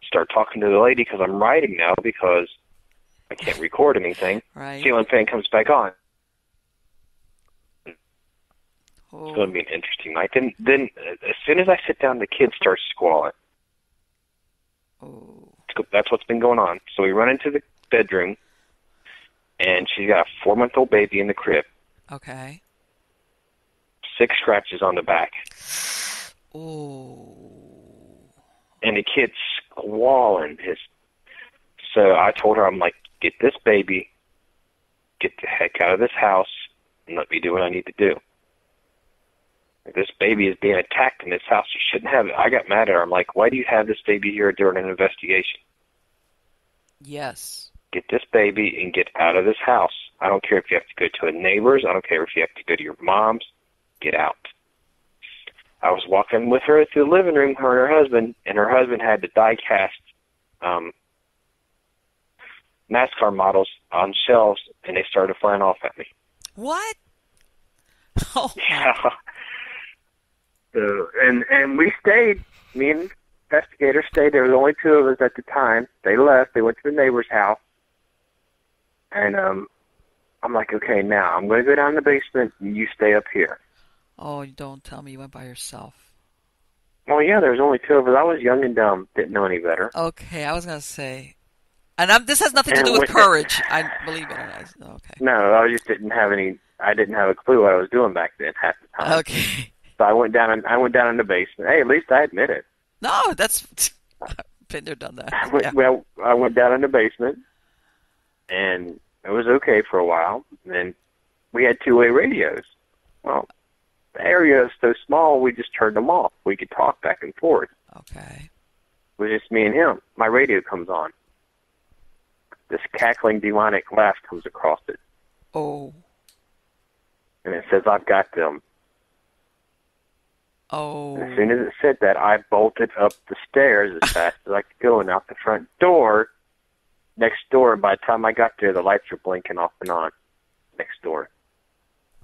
Start talking to the lady because I'm writing now because I can't record anything. Right. Ceiling fan comes back on. It's going Oh. to be an interesting night. Then as soon as I sit down, the kids start squalling. Oh. That's what's been going on. So we run into the bedroom, and she's got a 4-month-old baby in the crib. Okay. 6 scratches on the back. Oh. And the kid's squalling. So I told her, I'm like, get this baby, get the heck out of this house, and let me do what I need to do. If this baby is being attacked in this house, you shouldn't have it. I got mad at her. I'm like, why do you have this baby here during an investigation? Yes. Get this baby and get out of this house. I don't care if you have to go to a neighbor's. I don't care if you have to go to your mom's. Get out. I was walking with her through the living room, her and her husband, and her husband had the die-cast NASCAR models on shelves, and they started flying off at me. What? Oh my. Yeah. So, and we stayed. Me and the investigator stayed. There was only 2 of us at the time. They left. They went to the neighbor's house. And I'm like, okay, now I'm going to go down in the basement, and you stay up here. Oh, you don't tell me you went by yourself. Well, yeah, there was only 2 of us. I was young and dumb, didn't know any better. Okay, I was gonna say, and this has nothing to And do with courage. I believe it or not. Okay. no, I just didn't have any. I didn't have a clue what I was doing back then half the time. Okay. So I went down in the basement. Hey, at least I admit it. No, that's been there, done that. Yeah. Well, I went down in the basement, and it was okay for a while. And then we had 2-way radios. Well, the area is so small, we just turned them off. We could talk back and forth. Okay. It was just me and him. My radio comes on. This cackling demonic laugh comes across it, Oh. and it says, "I've got them." Oh. And as soon as it said that, I bolted up the stairs as fast as I could go, and out the front door next door. By the time I got there, the lights were blinking off and on next door.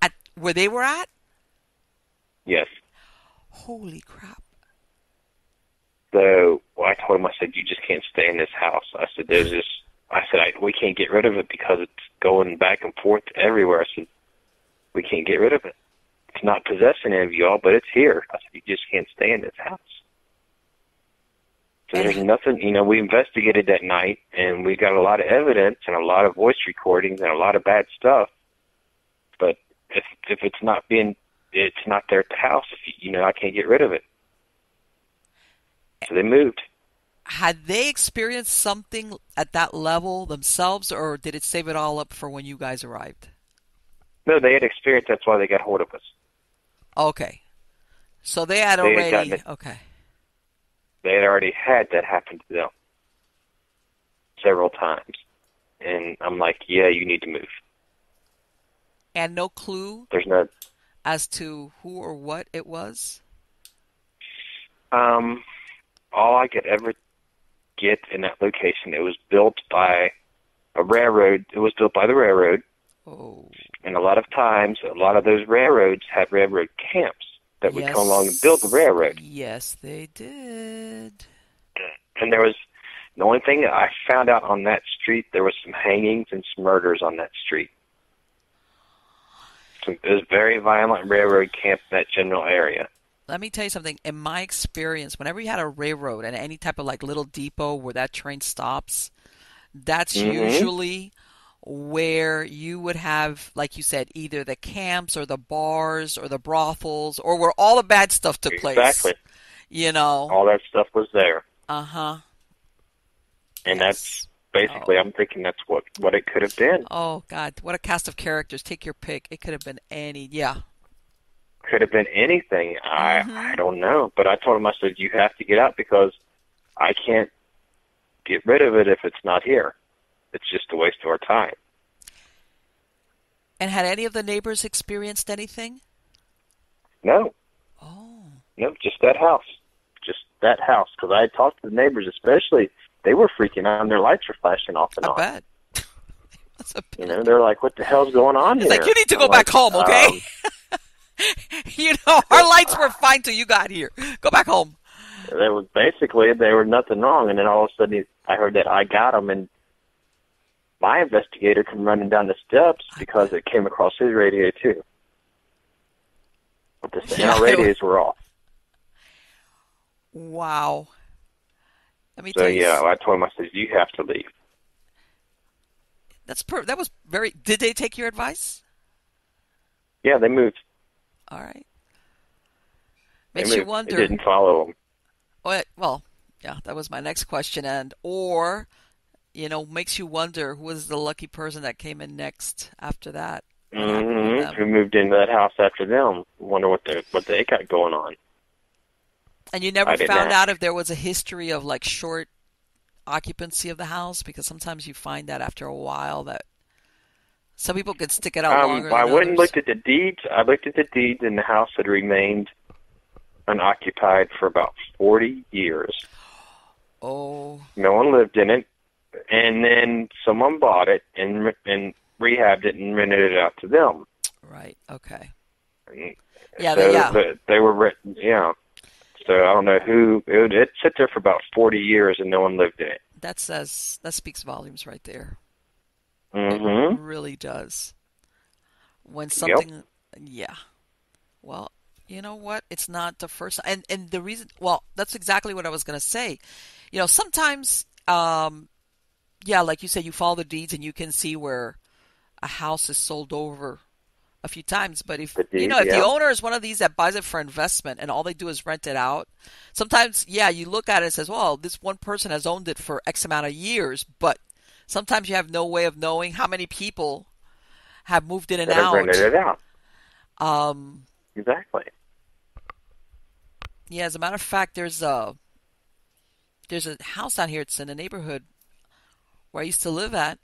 At where they were at? Yes. Holy crap. So I told him, I said, you just can't stay in this house. I said, we can't get rid of it because it's going back and forth everywhere. I said, we can't get rid of it. It's not possessing any of y'all, but it's here. I said, you just can't stay in this house. So there's nothing, we investigated that night, and we got a lot of evidence and a lot of voice recordings and a lot of bad stuff. But if it's not there at the house. I can't get rid of it. So they moved. Had they experienced something at that level themselves, or did it save it all up for when you guys arrived? No, they had experienced. That's why they got hold of us. Okay. So they had already... Okay. They had already had that happen to them several times. And I'm like, yeah, you need to move. And no clue There's no... as to who or what it was? All I could ever get in that location, it was built by a railroad. It was built by the railroad. Oh. And a lot of times, a lot of those railroads had railroad camps that would come along and build the railroad. Yes, they did. And there was, the only thing that I found out on that street, there was some hangings and some murders on that street. So it was a very violent railroad camp in that general area. Let me tell you something. In my experience, whenever you had a railroad and any type of like little depot where that train stops, that's usually where you would have, like you said, either the camps or the bars or the brothels or where all the bad stuff took place. Exactly. All that stuff was there. Uh-huh. And that's basically, I'm thinking that's what it could have been. Oh, God. What a cast of characters. Take your pick. It could have been any, Could have been anything. I don't know. But I told him, I said, you have to get out because I can't get rid of it if it's not here. It's just a waste of our time. And had any of the neighbors experienced anything? No. Oh. No, just that house. Just that house. Because I had talked to the neighbors, especially, they were freaking out and their lights were flashing off and on. I bet. They're like, what the hell's going on here? It's like, you need to go back home, okay? Our lights were fine till you got here. Go back home. There were nothing wrong. And then all of a sudden, I heard that I got them, and my investigator came running down the steps because it came across his radio, too. But our radios were off. Wow. Let me so, tell you. Yeah, I told him, I said, you have to leave. That was very... Did they take your advice? Yeah, they moved. All right. Makes you wonder. They didn't follow them. Well, yeah, that was my next question. Makes you wonder who was the lucky person that came in next after that. Who moved into that house after them? Wonder what they got going on. And you never found out if there was a history of like short occupancy of the house, because sometimes you find that after a while that some people could stick it out longer than I went and others. looked at the deeds. I looked at the deeds, and the house had remained unoccupied for about 40 years. Oh. No one lived in it. And then someone bought it and rehabbed it and rented it out to them. Right. Okay. They were written. Yeah. So I don't know who. It sat there for about 40 years and no one lived in it. That speaks volumes right there. Mm-hmm. It really does. When something, yeah. Well, you know what? It's not the first, and the reason. Well, that's exactly what I was going to say. Sometimes, like you said, you follow the deeds and you can see where a house is sold over a few times. But if the owner is one of these that buys it for investment and all they do is rent it out, sometimes, you look at it and says, well, this one person has owned it for X amount of years, but sometimes you have no way of knowing how many people have moved in and out. Rented it out. Exactly. Yeah, as a matter of fact, there's a house down here. It's in a neighborhood where I used to live at,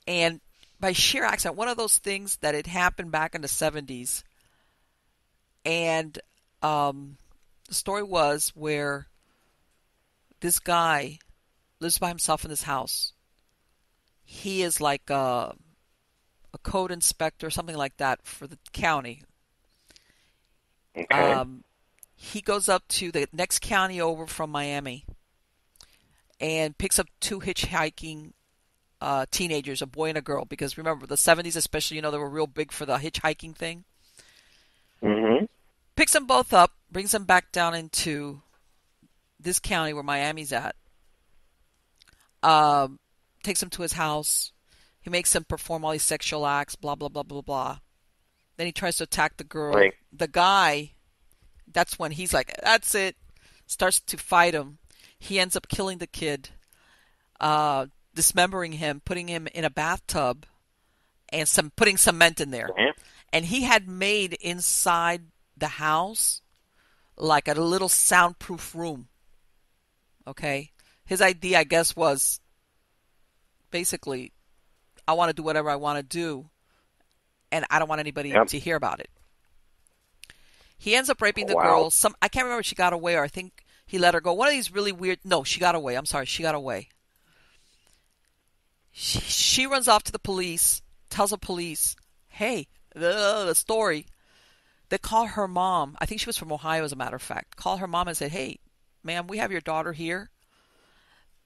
and by sheer accident, one of those things that it happened back in the 70s, and the story was where this guy lives by himself in this house. He is like a code inspector, something like that for the county. Okay. Um, he goes up to the next county over from Miami and picks up two hitchhiking teenagers, a boy and a girl, because remember the 70s especially, they were real big for the hitchhiking thing. Mhm. Picks them both up, brings them back down into this county where Miami's at. Um, Takes them to his house. He makes them perform all these sexual acts, blah, blah, blah, blah, blah. Then he tries to attack the girl. Like, The guy, that's when he's like, that's it. Starts to fight him. He ends up killing the kid, dismembering him, putting him in a bathtub, and putting cement in there. yeah. And he had made inside the house like a little soundproof room. Okay? His idea, I guess, was basically, I want to do whatever I want to do, and I don't want anybody Yep. to hear about it. He ends up raping the Wow. girl. I can't remember if she got away or I think he let her go. One of these really weird. No, she got away. I'm sorry, she got away. She runs off to the police, tells the police, "Hey, the story." They call her mom. I think she was from Ohio, as a matter of fact. Call her mom and say, "Hey, ma'am, we have your daughter here."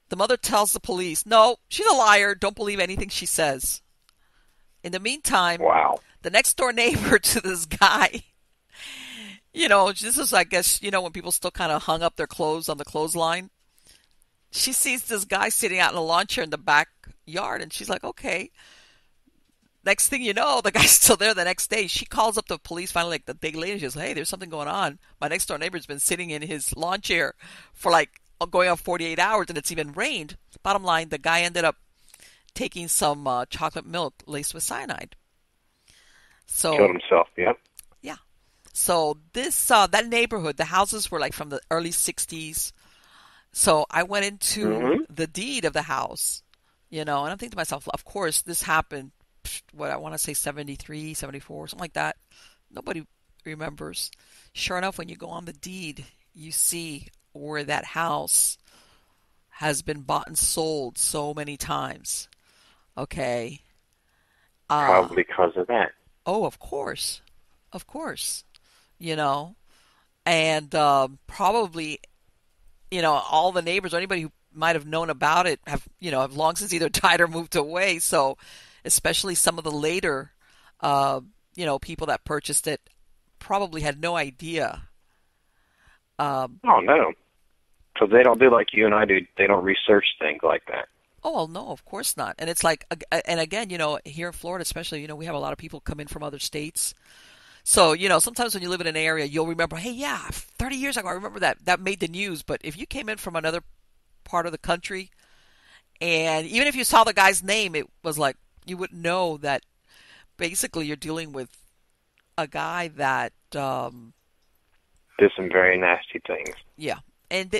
The mother tells the police, "No, she's a liar. Don't believe anything she says." In the meantime, Wow. the next door neighbor to this guy, this is, I guess, when people still kind of hung up their clothes on the clothesline. She sees this guy sitting out in a lawn chair in the backyard, and she's like, okay. Next thing you know, the guy's still there the next day. She calls up the police finally, like the day later. She goes, hey, there's something going on. My next door neighbor's been sitting in his lawn chair for like going on 48 hours, and it's even rained. Bottom line, the guy ended up taking some chocolate milk laced with cyanide. So Killed himself. Yep. yeah. So this that neighborhood, the houses were like from the early 60s. So I went into the deed of the house, and I'm thinking to myself, of course, this happened, what I want to say 73, 74, something like that. Nobody remembers. Sure enough, when you go on the deed, you see where that house has been bought and sold so many times. Okay. Probably because of that. Oh, of course. Of course. And probably, all the neighbors or anybody who might have known about it have long since either died or moved away. So especially some of the later, people that purchased it probably had no idea. Oh, no. So they don't do like you and I do. They don't research things like that. Oh, well, no, of course not. And it's like, and again, here in Florida especially, we have a lot of people come in from other states. So, sometimes when you live in an area, you'll remember, hey, yeah, 30 years ago, I remember that made the news. But if you came in from another part of the country, and even if you saw the guy's name, it was like, you wouldn't know that basically you're dealing with a guy that, Did some very nasty things. yeah. And,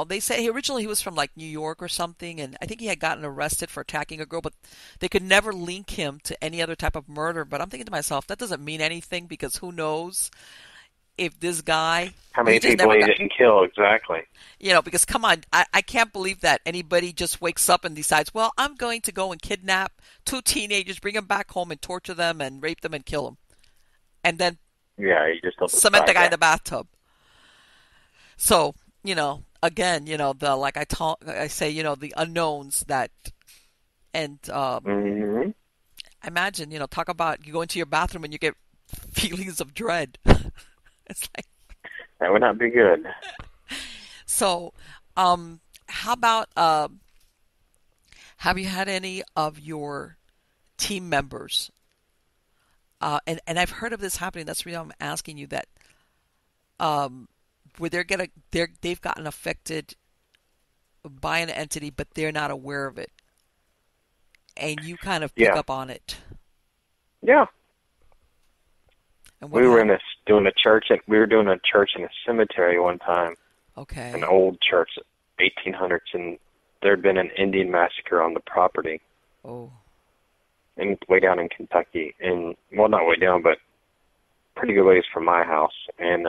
they say originally he was from like New York or something, and I think he had gotten arrested for attacking a girl, but they could never link him to any other type of murder. But I'm thinking to myself, that doesn't mean anything, because who knows if this guy... How many people he didn't kill, exactly. Because come on, I can't believe that anybody just wakes up and decides, well, I'm going to go and kidnap two teenagers, bring them back home and torture them and rape them and kill them. And then he just cement the guy in the bathtub. So, again, the like I say, the unknowns that, and imagine, talk about you go into your bathroom and you get feelings of dread. It's like that would not be good. So, how about have you had any of your team members? And I've heard of this happening. That's the reason I'm asking you that. Where they've gotten affected by an entity, but they're not aware of it, and you kind of pick up on it. Yeah. And we were doing a church in a cemetery one time. Okay. An old church, 1800s, and there had been an Indian massacre on the property. Oh. And way down in Kentucky, and well, not way down, but pretty good ways from my house, and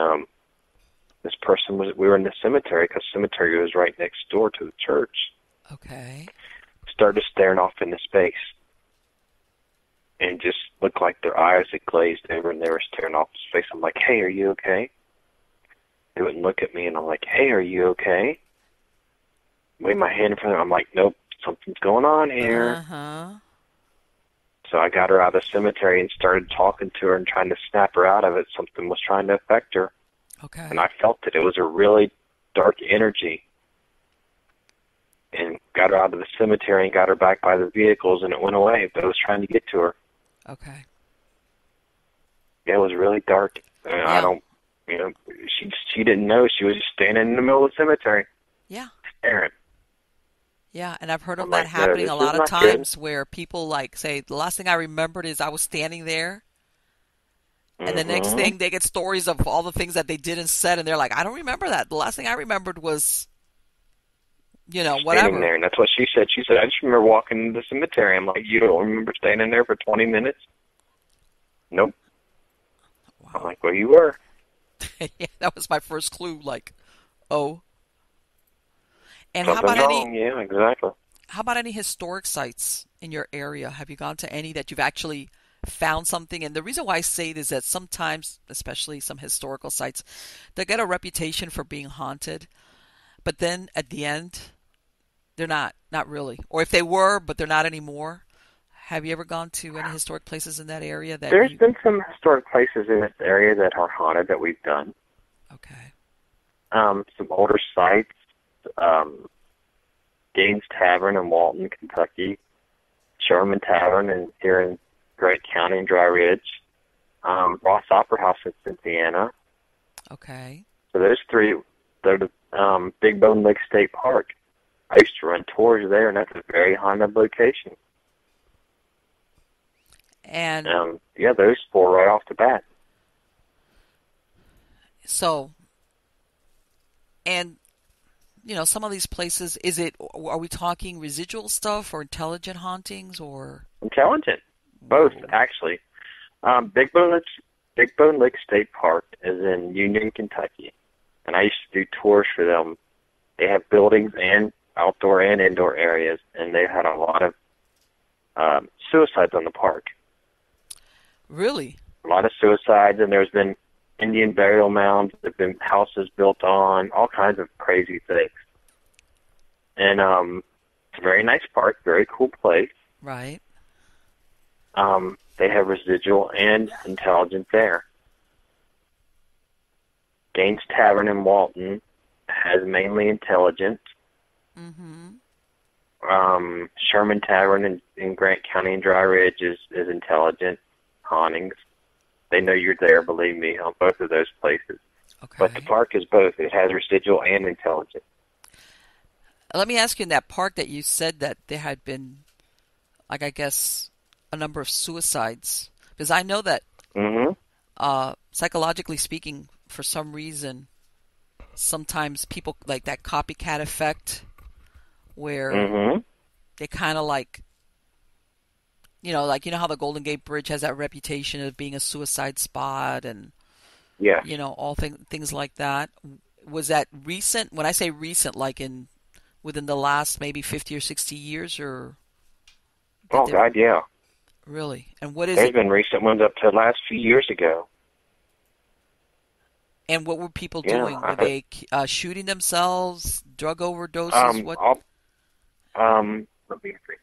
this person we were in the cemetery because the cemetery was right next door to the church. Okay. started staring off into space. And just looked like their eyes had glazed over and they were staring off into space. I'm like, hey, are you okay? They wouldn't look at me, and I'm like, hey, are you okay? Wave my hand in front of them. I'm like, nope, something's going on here. Uh-huh. So I got her out of the cemetery and started talking to her and trying to snap her out of it. Something was trying to affect her. Okay. And I felt it. It was a really dark energy. And got her out of the cemetery and got her back by the vehicles, and it went away, but it was trying to get to her. Okay. Yeah, it was really dark. And Yeah. I don't, she didn't know. She was just standing in the middle of the cemetery. Yeah. Staring. Yeah, and I've heard of I'm that like, no, happening this a is lot of not good. times where people like say, the last thing I remembered is I was standing there, and the next thing they get stories of all the things that they did and said, and they're like, I don't remember that. The last thing I remembered was, whatever. Standing there, and that's what she said. She said, I just remember walking into the cemetery. I'm like, you don't remember standing there for 20 minutes? Nope. Wow. I'm like, well, you were. Yeah, that was my first clue, like, oh. And Something's wrong. Yeah, exactly. how about any historic sites in your area? Have you gone to any that you've actually found something? And the reason why I say it is that sometimes, especially some historical sites, they get a reputation for being haunted, but then at the end, they're not really. Or if they were, but they're not anymore. Have you ever gone to any historic places in that area? There's been some historic places in this area that are haunted that we've done. Okay. Some older sites. Gaines Tavern in Walton, Kentucky. Sherman Tavern here in Grant County in Dry Ridge. Ross Opera House in Cynthiana. Okay. So those three, they're the Big Bone Lake State Park. I used to run tours there, and that's a very haunted location. And yeah, those four right off the bat. so, and some of these places, are we talking residual stuff or intelligent hauntings or? Intelligent. Both, Whoa. actually. Big Bone Lake State Park is in Union, Kentucky, and I used to do tours for them. They have buildings and outdoor and indoor areas, and they've had a lot of suicides on the park. Really? A lot of suicides, and there's been Indian burial mounds, there have been houses built on, all kinds of crazy things. And it's a very nice park, very cool place. Right. They have residual and intelligent there. Gaines Tavern in Walton has mainly intelligent. Mm-hmm. Sherman Tavern in Grant County in Dry Ridge is intelligent hauntings. They know you're there, believe me, on both of those places. Okay. But the park is both. It has residual and intelligent. Let me ask you, in that park that you said that there had been, like, I guess, a number of suicides, because I know that psychologically speaking, for some reason, sometimes people like that copycat effect where they kind of like, how the Golden Gate Bridge has that reputation of being a suicide spot and, yeah, all things like that. Was that recent? When I say recent, like within the last maybe 50 or 60 years, or? Oh, God, yeah. Really? And what is There's it? been recent ones up to the last few years ago. And what were people doing? Were they shooting themselves, drug overdoses? What? Let me think.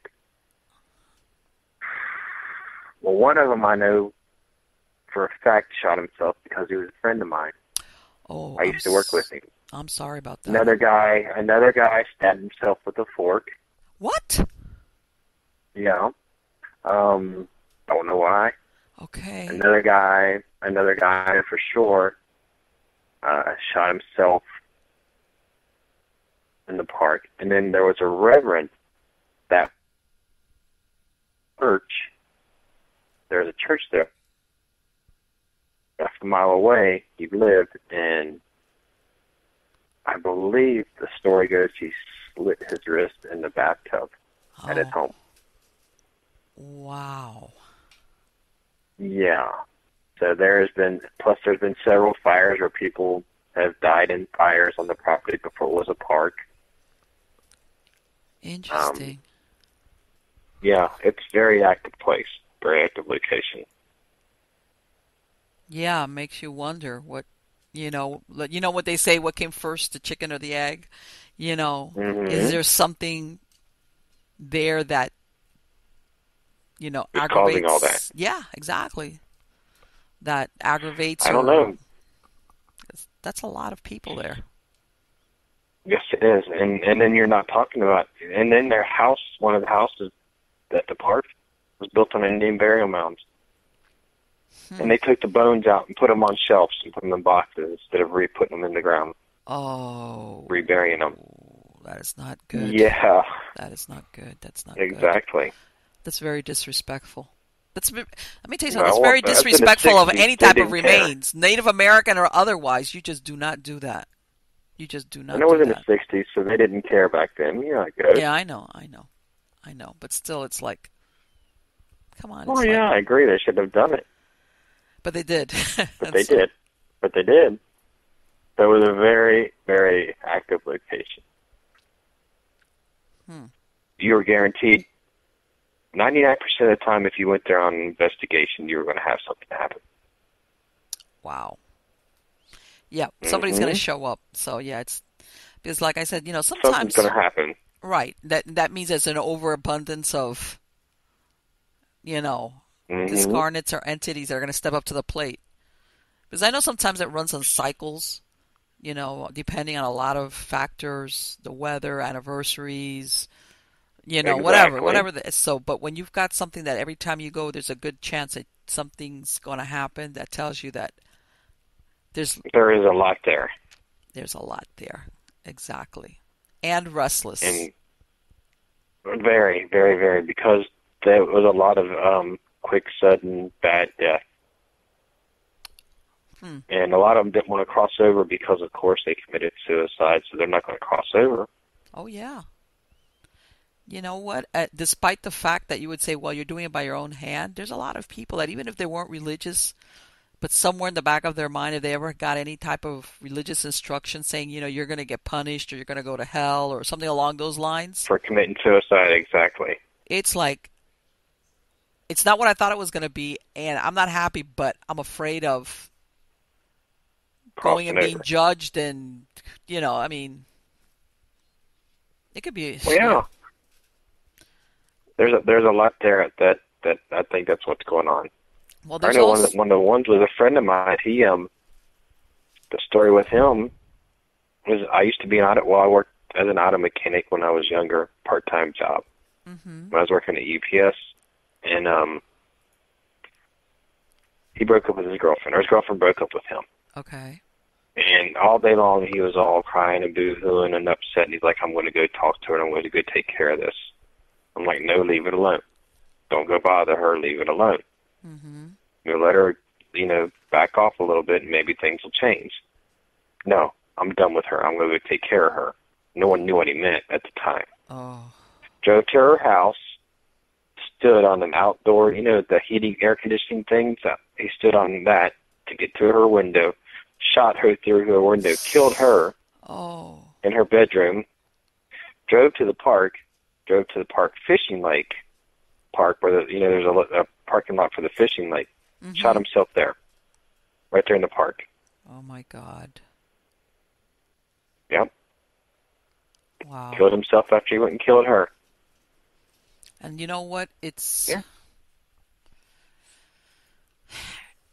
Well, one of them I know for a fact shot himself because he was a friend of mine. Oh, I used to work with him. I'm sorry about that. Another guy stabbed himself with a fork. What? Yeah. Don't know why. Okay. Another guy for sure shot himself in the park. And then there was a reverend that church. There's a church there. Half a mile away, he lived, and I believe the story goes he slit his wrist in the bathtub at his home. Wow. Yeah. So there's been several fires where people have died in fires on the property before it was a park. Interesting. Yeah, it's very active place, very active location. Yeah, makes you wonder what, you know what they say, what came first, the chicken or the egg? Is Hmm. there something there that, It's causing all that. aggravates? Yeah, exactly. That aggravates I don't or know. that's a lot of people there. Yes, it is. And then you're not talking about. And then their house, one of the houses at the park, was built on Indian burial mounds. And Hmm. they took the bones out and put them on shelves and put them in boxes instead of re-putting them in the ground, Oh, reburying them. that is not good. Yeah, That is not good. That's not good. exactly. That's very disrespectful. Let me tell you something. That's Well, very that's in the disrespectful of 60s. any They type of didn't care. remains, Native American or otherwise. You just do not do that. You just do And not it was do in the that. 60s, so they didn't care back then. You know how it goes. Yeah, I know, I know, I know. But still, it's like, come on. Oh, It's like, yeah, I agree. They should have done it. but they did. But And they so, did. But they did. That was a very, very active location. hmm, You were guaranteed 99% of the time if you went there on an investigation, you were going to have something happen. wow. Yeah, somebody's going to Hmm. show up. So yeah, it's because, like I said, Something's going sometimes, to happen. right? That means there's an overabundance of, you know, Hmm. discarnates or entities that are going to step up to the plate. Because I know sometimes it runs on cycles, depending on a lot of factors, the weather, anniversaries, whatever, Exactly. so, but when you've got something that every time you go, there's a good chance that something's going to happen, that tells you that there's There is a lot there. there's a lot there. Exactly. And restless. And very, very, very, because there was a lot of quick, sudden, bad death. Hmm. And a lot of them didn't want to cross over because, of course, they committed suicide, so they're not going to cross over. Oh, yeah. You know what? Despite the fact that you would say, well, you're doing it by your own hand, there's a lot of people that even if they weren't religious, but somewhere in the back of their mind, if they ever got any type of religious instruction saying, you're going to get punished or you're going to go to hell or something along those lines, For committing suicide, exactly. it's like, it's not what I thought it was going to be. And I'm not happy, but I'm afraid of going Crossing and being over. judged. And, I mean, it could be, Well, yeah. yeah, there's a lot there that I think that's what's going on. Well, I there's know also, one of the ones was a friend of mine. He the story with him was, I used to be an audit. Well, I worked as an auto mechanic when I was younger, part-time job. hmm, When I was working at UPS, and he broke up with his girlfriend, or his girlfriend broke up with him. okay. And all day long, he was all crying and boo-hooing and upset. And he's like, "I'm going to go talk to her, and I'm going to go take care of this." I'm like, "No, leave it alone. Don't go bother her. Leave it alone. Hmm. Let her, back off a little bit, and maybe things will change." No, I'm done with her. I'm going to go take care of her. No one knew what he meant at the time. Oh, Drove to her house, stood on an outdoor, the heating, air conditioning things. He stood on that to get to her window, shot her through her window, killed her oh, in her bedroom, drove to the park fishing lake park where there's a parking lot for the fishing lake. Shot hmm. himself there, right there in the park. Oh my God. Yep. Wow. Killed himself after he went and killed her. And you know what? Yeah.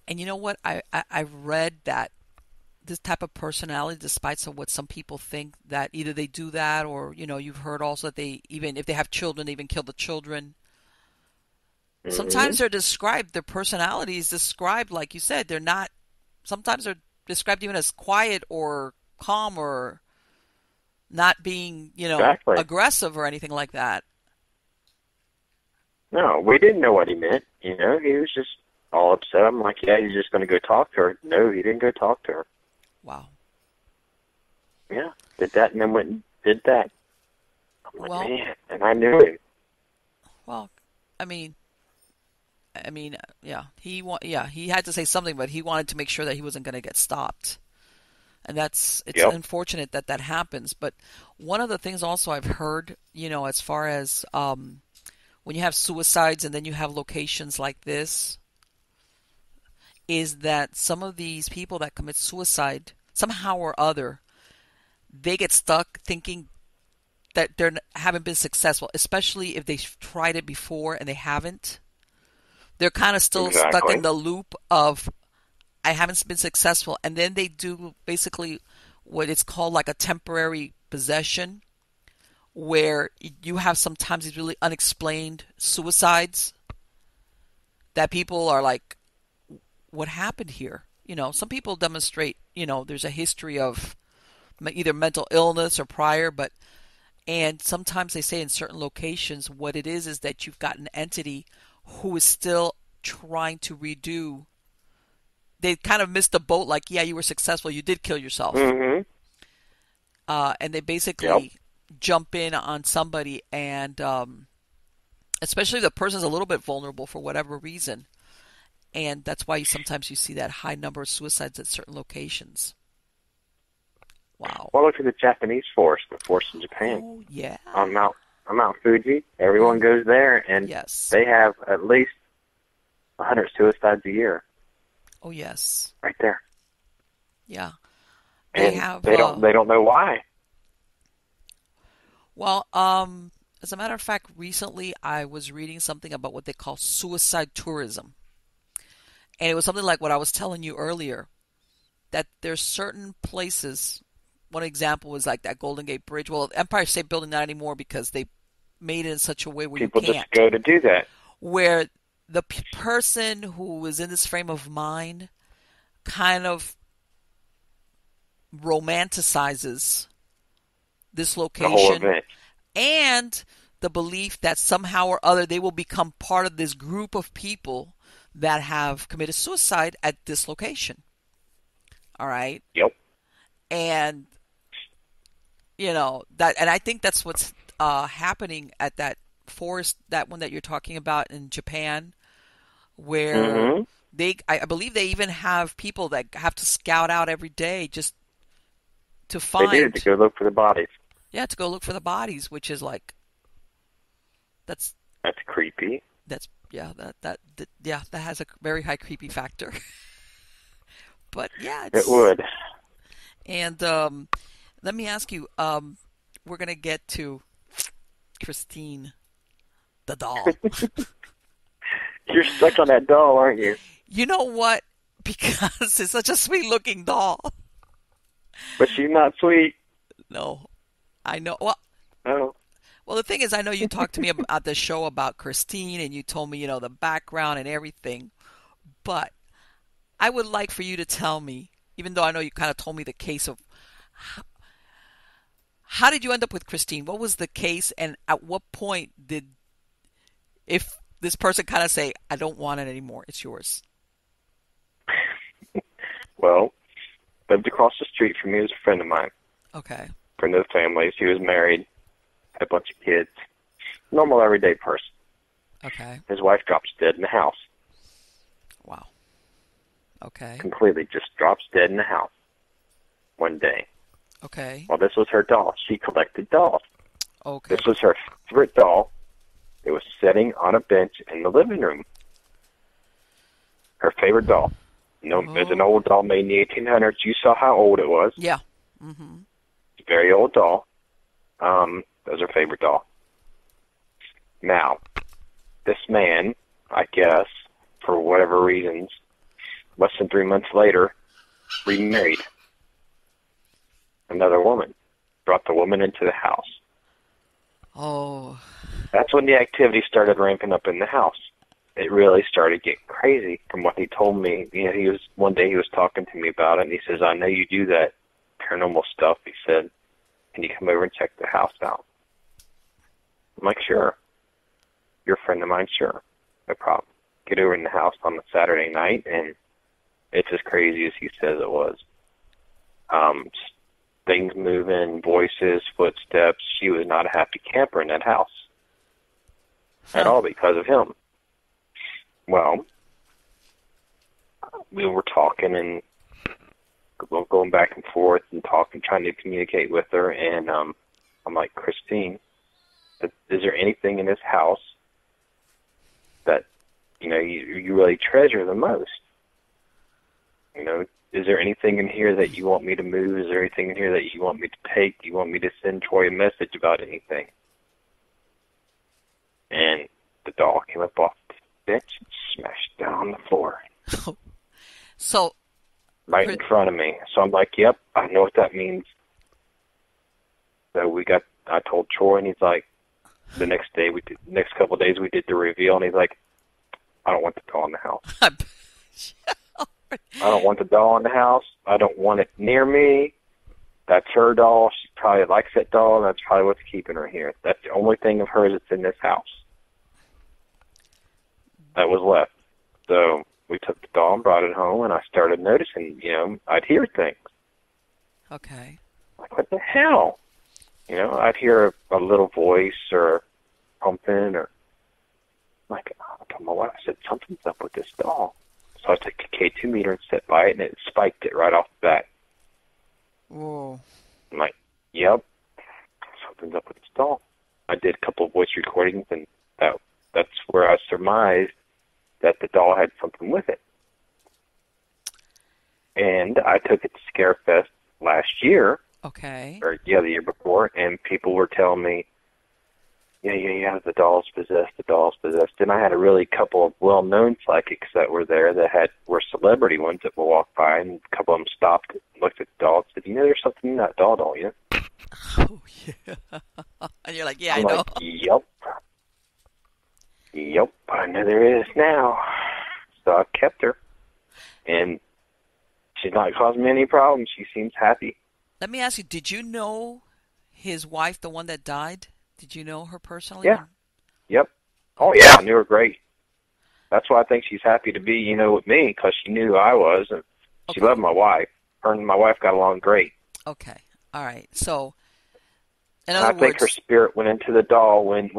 And you know what? I've read that this type of personality, despite of what some people think, that either they do that or, you've heard also that they, even if they have children, they even kill the children. Hmm. Sometimes their personality is described, like you said, sometimes they're described even as quiet or calm or not being, Exactly. aggressive or anything like that. No, we didn't know what he meant. He was just all upset. I'm like, yeah, he's just going to go talk to her. No, he didn't go talk to her. Wow. Yeah, did that and then went and did that. I'm like, Well, man, and I knew it. well, I mean, yeah, he had to say something, but he wanted to make sure that he wasn't going to get stopped. And it's Yep. unfortunate that that happens. But one of the things also I've heard, as far as when you have suicides and then you have locations like this, is that some of these people that commit suicide, somehow or other, they get stuck thinking that they haven't been successful, especially if they've tried it before and they haven't. They're kind of still stuck in the loop of, I haven't been successful. And then they do basically what it's called like a temporary possession, where you have sometimes these really unexplained suicides that people are like, what happened here? You know, some people demonstrate, you know, there's a history of either mental illness or prior, and sometimes they say in certain locations what it is that you've got an entity who is still trying to redo. They kind of missed the boat, like, yeah, you were successful, you did kill yourself. Mm-hmm. And they basically jump in on somebody, and especially if the person's a little bit vulnerable for whatever reason. And that's why sometimes you see that high number of suicides at certain locations. Wow. Well, look at the Japanese forest, the forest in Japan. Oh, yeah. On Mount Fuji. Everyone goes there, and they have at least 100 suicides a year. Oh, yes. Right there. Yeah. They don't know why. Well, as a matter of fact, recently I was reading something about what they call suicide tourism. And it was something like what I was telling you earlier, that there's certain places. One example was like that Golden Gate Bridge. Well, Empire State Building not anymore, because they made it in such a way where people you can't. Just go to do that. Where the person who is in this frame of mind kind of romanticizes this location, the whole event, and the belief that somehow or other they will become part of this group of people that have committed suicide at this location. All right? Yep. And, you know, that, and I think that's what's happening at that forest, that one that you're talking about in Japan, where I believe they even have people that have to scout out every day just to find. They do, to go look for the bodies. Yeah, to go look for the bodies, which is like, that's creepy. That has a very high creepy factor. But yeah, it would. And let me ask you, we're gonna get to Christine, the doll. You're stuck on that doll, aren't you? You know what? Because it's such a sweet looking doll. But she's not sweet. No, I know. Well, oh. Well, the thing is, I know you talked to me about the show about Christine, and you told me, you know, the background and everything. But I would like for you to tell me, even though I know you kind of told me the case of how did you end up with Christine? What was the case, and at what point if this person kind of say, I don't want it anymore, it's yours? Well, lived across the street from me was a friend of mine. Okay. Friend of the family. He was married, had a bunch of kids. Normal, everyday person. Okay. His wife drops dead in the house. Wow. Okay. Completely just drops dead in the house one day. Okay. Well, this was her doll. She collected dolls. Okay. This was her favorite doll. It was sitting on a bench in the living room. Her favorite doll. It's an old doll made in the 1800s. You saw how old it was. Yeah. Mm-hmm. It's a very old doll. That was her favorite doll. Now, this man, I guess, for whatever reasons, less than 3 months later, remarried another woman. Brought the woman into the house. Oh. That's when the activity started ramping up in the house. It really started getting crazy from what he told me. You know, one day he was talking to me about it, and he says, I know you do that paranormal stuff. He said, can you come over and check the house out? I'm like, sure. You're a friend of mine? Sure. No problem. Get over in the house on a Saturday night, and it's as crazy as he says it was. Things moving, voices, footsteps. She was not a happy camper in that house at all because of him. Well, we were talking and going back and forth and talking, trying to communicate with her, and I'm like, Christine, is there anything in this house you really treasure the most. Is there anything in here that you want me to move? Is there anything in here that you want me to take? Do you want me to send Troy a message about anything? And the doll came up off the bench and smashed down on the floor. So right in front of me. So I'm like, yep, I know what that means. So I told Troy, and he's like, the next couple of days we did the reveal, and he's like, I don't want the doll in the house. I don't want the doll in the house. I don't want it near me. That's her doll. She probably likes that doll, and that's probably what's keeping her here. That's the only thing of hers that's in this house that was left. So we took the doll and brought it home, and I started noticing, I'd hear things. Okay. Like, what the hell? I'd hear a little voice or something, or I told my wife, I said, something's up with this doll. So I took the K2 meter and set by it, and it spiked it right off the bat. Whoa. I'm like, yep, something's up with this doll. I did a couple of voice recordings, and that's where I surmised that the doll had something with it. And I took it to Scarefest last year. Okay. Or, the year before, and people were telling me, yeah, the doll's possessed. And I had a really couple of well-known psychics that were there that were celebrity ones that would walk by, and a couple of them stopped and looked at the doll and said, there's something in that doll, don't you? Oh, yeah. And you're like, yeah, I'm I know. Like, yep, I know there is now. So I kept her, and she's not causing me any problems. She seems happy. Let me ask you, did you know his wife, the one that died? Did you know her personally? Yeah. Yep. Oh, yeah, I knew her great. That's why I think she's happy to be, with me, because she knew who I was, and she loved my wife. Her and my wife got along great. Okay. All right. So, I think her spirit went into the doll when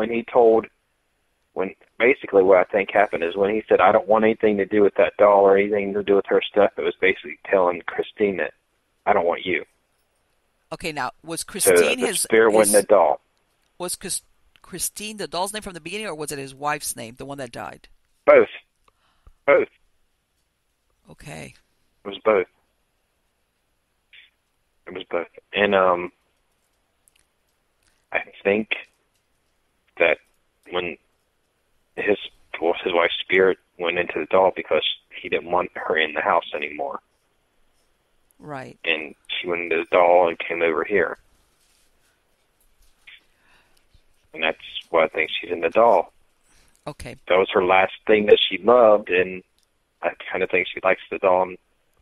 basically what I think happened is when he said, I don't want anything to do with that doll or anything to do with her stuff, it was basically telling Christine that I don't want you. Okay, now, was Christine the spirit went in the doll. Was Christine the doll's name from the beginning, or was it his wife's name, the one that died? Both. Okay. It was both. And I think that when his wife's spirit went into the doll because he didn't want her in the house anymore. Right. And she went into the doll and came over here. And that's why I think she's in the doll. Okay. That was her last thing that she loved, and I kind of think she likes the doll, and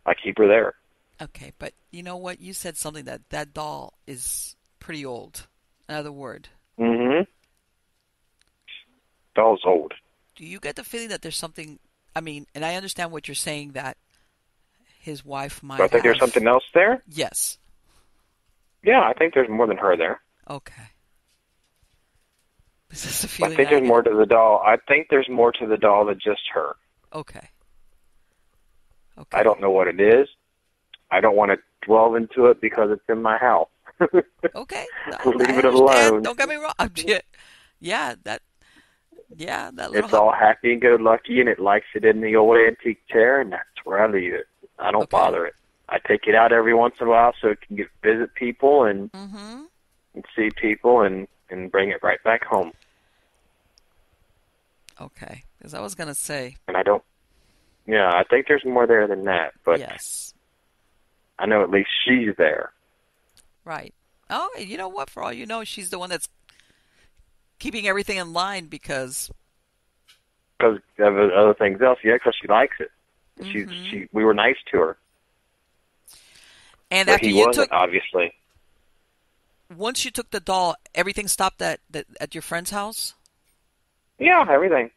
I keep her there. Okay, but you know what? You said something that doll is pretty old. Another word. Mm-hmm. Doll's old. Do you get the feeling that there's something, and I understand what you're saying, that his wife might Do I think there's something else there? Yes. Yeah, I think there's more than her there. Okay. Is this a feeling? I think there's more to the doll. I think there's more to the doll than just her. Okay. I don't know what it is. I don't want to dwell into it because it's in my house. Okay. Leave it alone. Don't get me wrong. Yeah, that little... It's all happy-go-lucky, and it likes it in the old antique chair, and that's where I leave it. I don't bother it. I take it out every once in a while so it can visit people and see people and bring it right back home. Okay, because I was going to say... And I think there's more there than that, but yes. I know at least she's there. Right. Oh, you know what? For all you know, she's the one that's keeping everything in line because of other things else. Yeah, because she likes it. We were nice to her. And but after he you wasn't, obviously. Once you took the doll, everything stopped at your friend's house? Yeah, everything.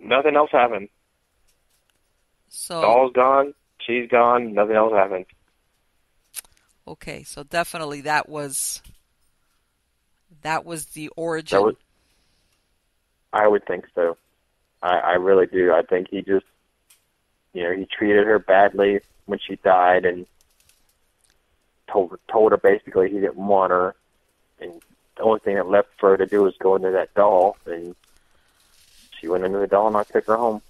Nothing else happened. So doll's gone. She's gone. Nothing else happened. Okay, so definitely that was the origin. I would think so. I really do. I think he just, he treated her badly when she died and told her basically he didn't want her, and the only thing that left for her to do was go into that doll, and She went into the doll, and I took her home.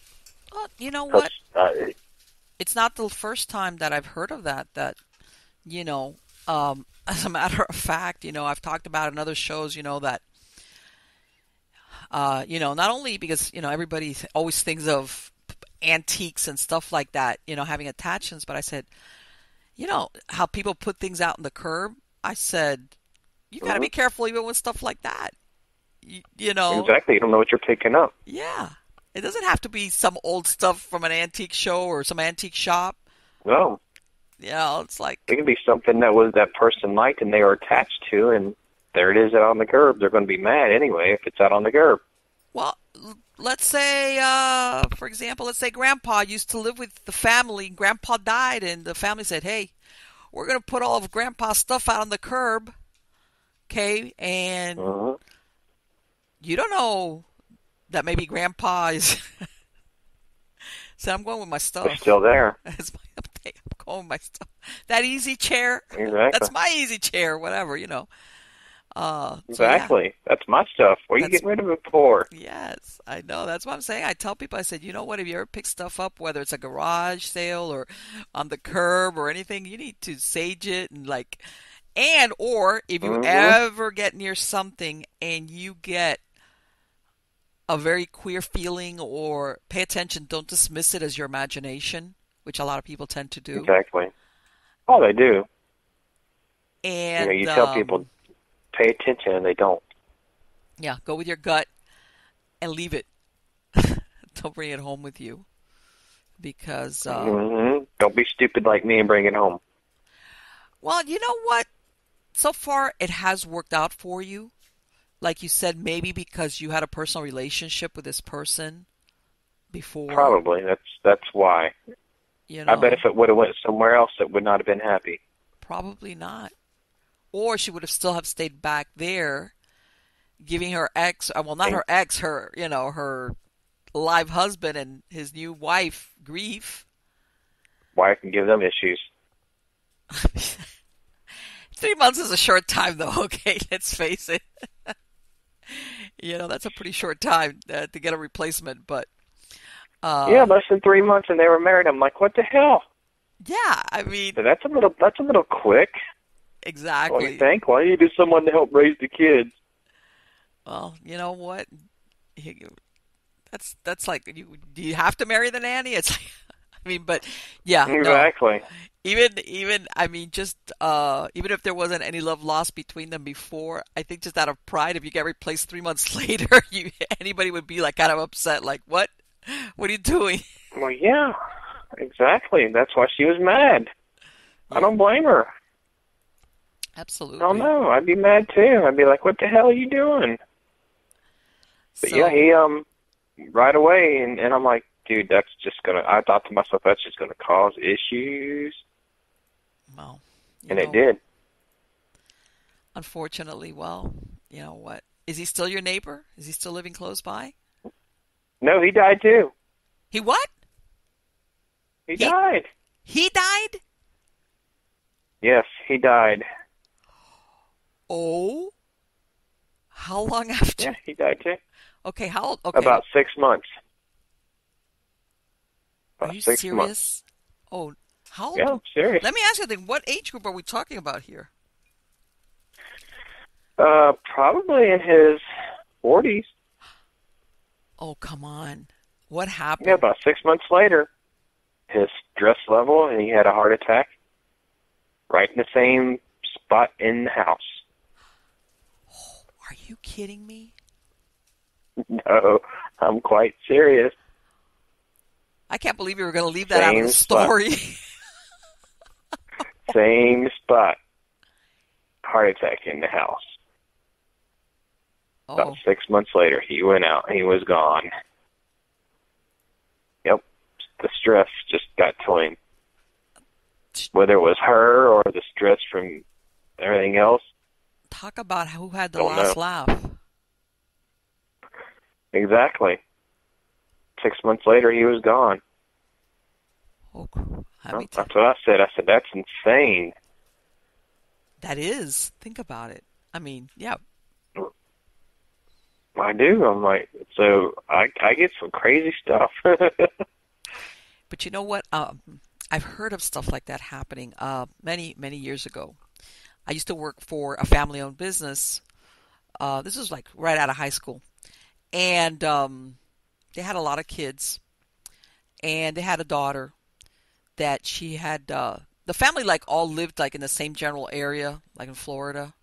Well, you know 'Cause, what? It's not the first time that I've heard of that. You know, as a matter of fact, I've talked about it in other shows, that, not only because, everybody always thinks of antiques and stuff like that, having attachments, but I said, how people put things out in the curb. I said, you got to be careful even with stuff like that. You know? Exactly. You don't know what you're picking up. Yeah. It doesn't have to be some old stuff from an antique show or some antique shop. No. It's like... It can be something that person liked and they were attached to, and there it is out on the curb. They're going to be mad anyway if it's out on the curb. Well, let's say, for example, let's say Grandpa used to live with the family. Grandpa died, and the family said, hey, we're going to put all of Grandpa's stuff out on the curb, okay? And you don't know that maybe Grandpa is... said, I'm going with my stuff. They're still there. I'm going with my stuff. That easy chair, exactly. That's my easy chair, whatever, Exactly. So yeah. That's my stuff. What are you getting rid of it for? Yes, I know. That's what I'm saying. I tell people, I said, you know what, if you ever pick stuff up, whether it's a garage sale or on the curb or anything, you need to sage it or if you ever get near something and you get a very queer feeling or pay attention, don't dismiss it as your imagination, which a lot of people tend to do. Exactly. Oh, they do. And you tell people, pay attention, and they don't. Yeah, go with your gut and leave it. Don't bring it home with you. Because... Don't be stupid like me and bring it home. Well, you know what? So far, it has worked out for you. Like you said, maybe because you had a personal relationship with this person before. Probably. That's why. I bet if it would have went somewhere else, it would not have been happy. Probably not. Or she would have still have stayed back there, giving her ex, well, not her ex, her live husband and his new wife grief. Wife can give them issues. 3 months is a short time, though, okay? Let's face it. That's a pretty short time to get a replacement, but... yeah, less than 3 months and they were married. I'm like, what the hell? Yeah, I mean... So that's a little quick. Exactly. What do you think? Why do you do someone to help raise the kids? Well, you know what? That's like, do you have to marry the nanny? It's like, I mean, but yeah. Exactly. No. Even, I mean, just, even if there wasn't any love lost between them before, I think just out of pride, if you get replaced 3 months later, anybody would be like kind of upset, like, what? What are you doing? Well, yeah, exactly. That's why she was mad. I don't blame her. Absolutely. Oh, no, I'd be mad too. I'd be like, what the hell are you doing? But so, yeah, he, right away, and I'm like, dude, that's just I thought to myself, that's just gonna cause issues. Well, and it did. Unfortunately, well, you know what? Is he still your neighbor? Is he still living close by? No, he died too. He what? He died. He died? Yes, he died. Oh? How long after? Yeah, he died too. Okay, how old? Okay. About 6 months. Are you serious? Months. Oh, how old? Yeah, I'm serious. Let me ask you something. What age group are we talking about here? Probably in his 40s. Oh, come on. What happened? Yeah, about 6 months later, his stress level, and he had a heart attack right in the same spot in the house. Oh, are you kidding me? No, I'm quite serious. I can't believe you were going to leave that out of the story. Same spot. Heart attack in the house. Oh. About 6 months later, he went out. He was gone. Yep. The stress just got to him. Whether it was her or the stress from everything else. Talk about who had the last laugh. Exactly. 6 months later, he was gone. Oh, that's what I said. I said, that's insane. That is. Think about it. I mean, yeah. I do. I'm like, so I get some crazy stuff. But you know what? I've heard of stuff like that happening many, many years ago. I used to work for a family-owned business. This was like right out of high school. And they had a lot of kids. And they had a daughter that she had, the family like all lived like in the same general area, like in Florida.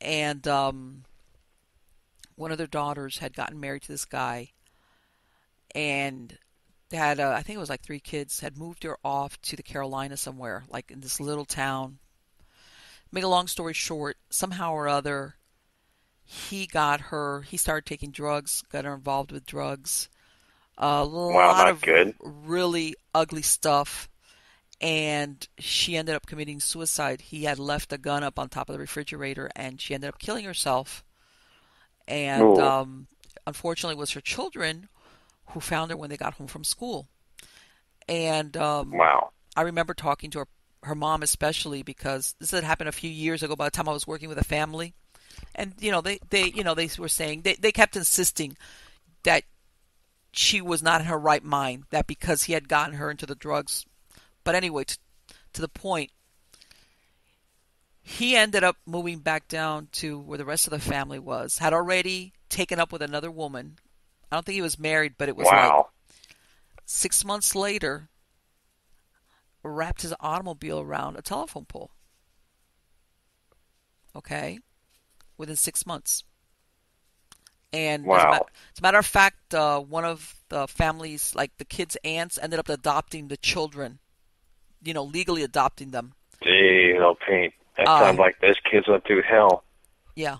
And one of their daughters had gotten married to this guy. And they had, I think it was like three kids, had moved her off to the Carolinas somewhere, like in this little town. Make a long story short, somehow or other, he started taking drugs, got her involved with drugs. A Wow, lot not of good. really ugly stuff. And she ended up committing suicide. He had left a gun up on top of the refrigerator, and she ended up killing herself. And Ooh, unfortunately, it was her children who found her when they got home from school. And wow. I remember talking to her mom especially because this had happened a few years ago by the time I was working with a family. And, they were saying, they kept insisting that she was not in her right mind, that because he had gotten her into the drugs. But anyway, to the point, he ended up moving back down to where the rest of the family was, had already taken up with another woman. I don't think he was married, but it was like Wow. 6 months later, wrapped his automobile around a telephone pole. Okay? Within 6 months. And Wow. as a matter of fact, one of the families, like the kids' aunts, ended up adopting the children, legally adopting them. Gee, no paint. That Uh, sounds like those kids went through hell. yeah.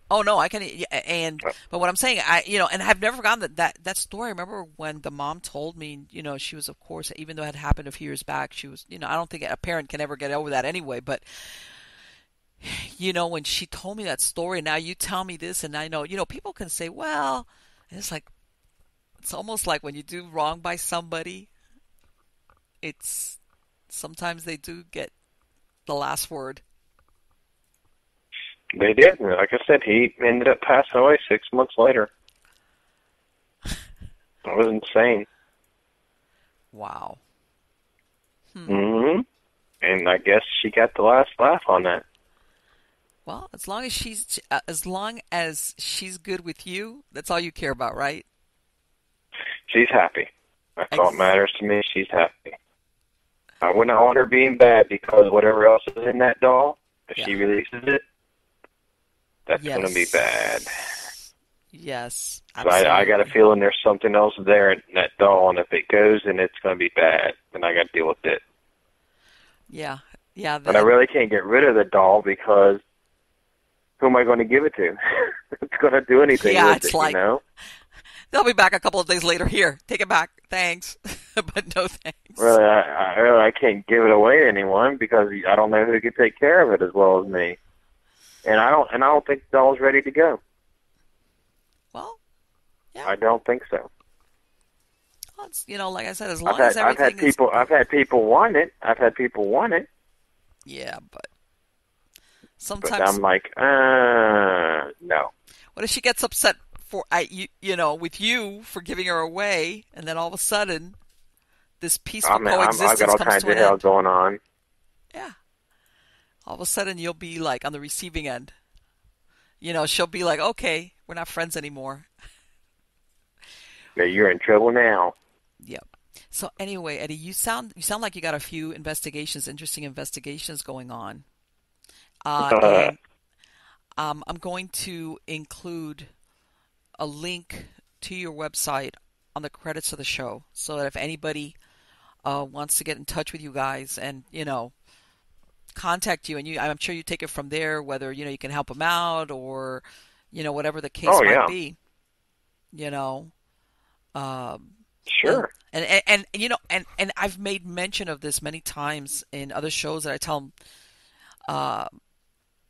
Oh no, I can. Yeah, but what I'm saying, and I've never forgotten that story. I remember when the mom told me, she was, of course, even though it had happened a few years back, she was, I don't think a parent can ever get over that anyway. But when she told me that story, now you tell me this, and I know, people can say, well, and it's like, it's almost like when you do wrong by somebody, it's sometimes they do get the last word. They did. Like I said, he ended up passing away 6 months later. That was insane. Wow. Hmm. And I guess she got the last laugh on that. Well, as long as she's good with you, that's all you care about, right? She's happy. That's all that Ex- matters to me. She's happy. I would not want her being bad because whatever else is in that doll, if yeah. she releases it, that's going to be bad. Yes. Yes. So I got a Absolutely. feeling there's something else there in that doll, and if it goes, then it's going to be bad, and I got to deal with it. Yeah. Yeah. And I really can't get rid of the doll because who am I going to give it to? It's going to do anything Yeah. with It's it, you like know? they'll be back a couple of days later. Here, take it back. Thanks, but no thanks. Really, I can't give it away to anyone because I don't know who can take care of it as well as me. And I don't think the doll's ready to go. Well, yeah. I don't think so. Well, it's, like I said, as long as everything is. I've had people want it. I've had people want it, Yeah, but but sometimes. I'm like, no. What if she gets upset with you for giving her away, and then all of a sudden, this peaceful I've got coexistence all comes kinds to of an hell end? going on. Yeah. All of a sudden, you'll be like on the receiving end. She'll be like, okay, we're not friends anymore. Yeah, you're in trouble now. Yep. So anyway, Eddie, you sound like you got a few interesting investigations going on. And I'm going to include a link to your website on the credits of the show, so that if anybody wants to get in touch with you guys and contact you, and I'm sure you take it from there, whether you can help them out or whatever the case Oh might yeah, be. You know, um, and sure. and I've made mention of this many times in other shows that I tell them.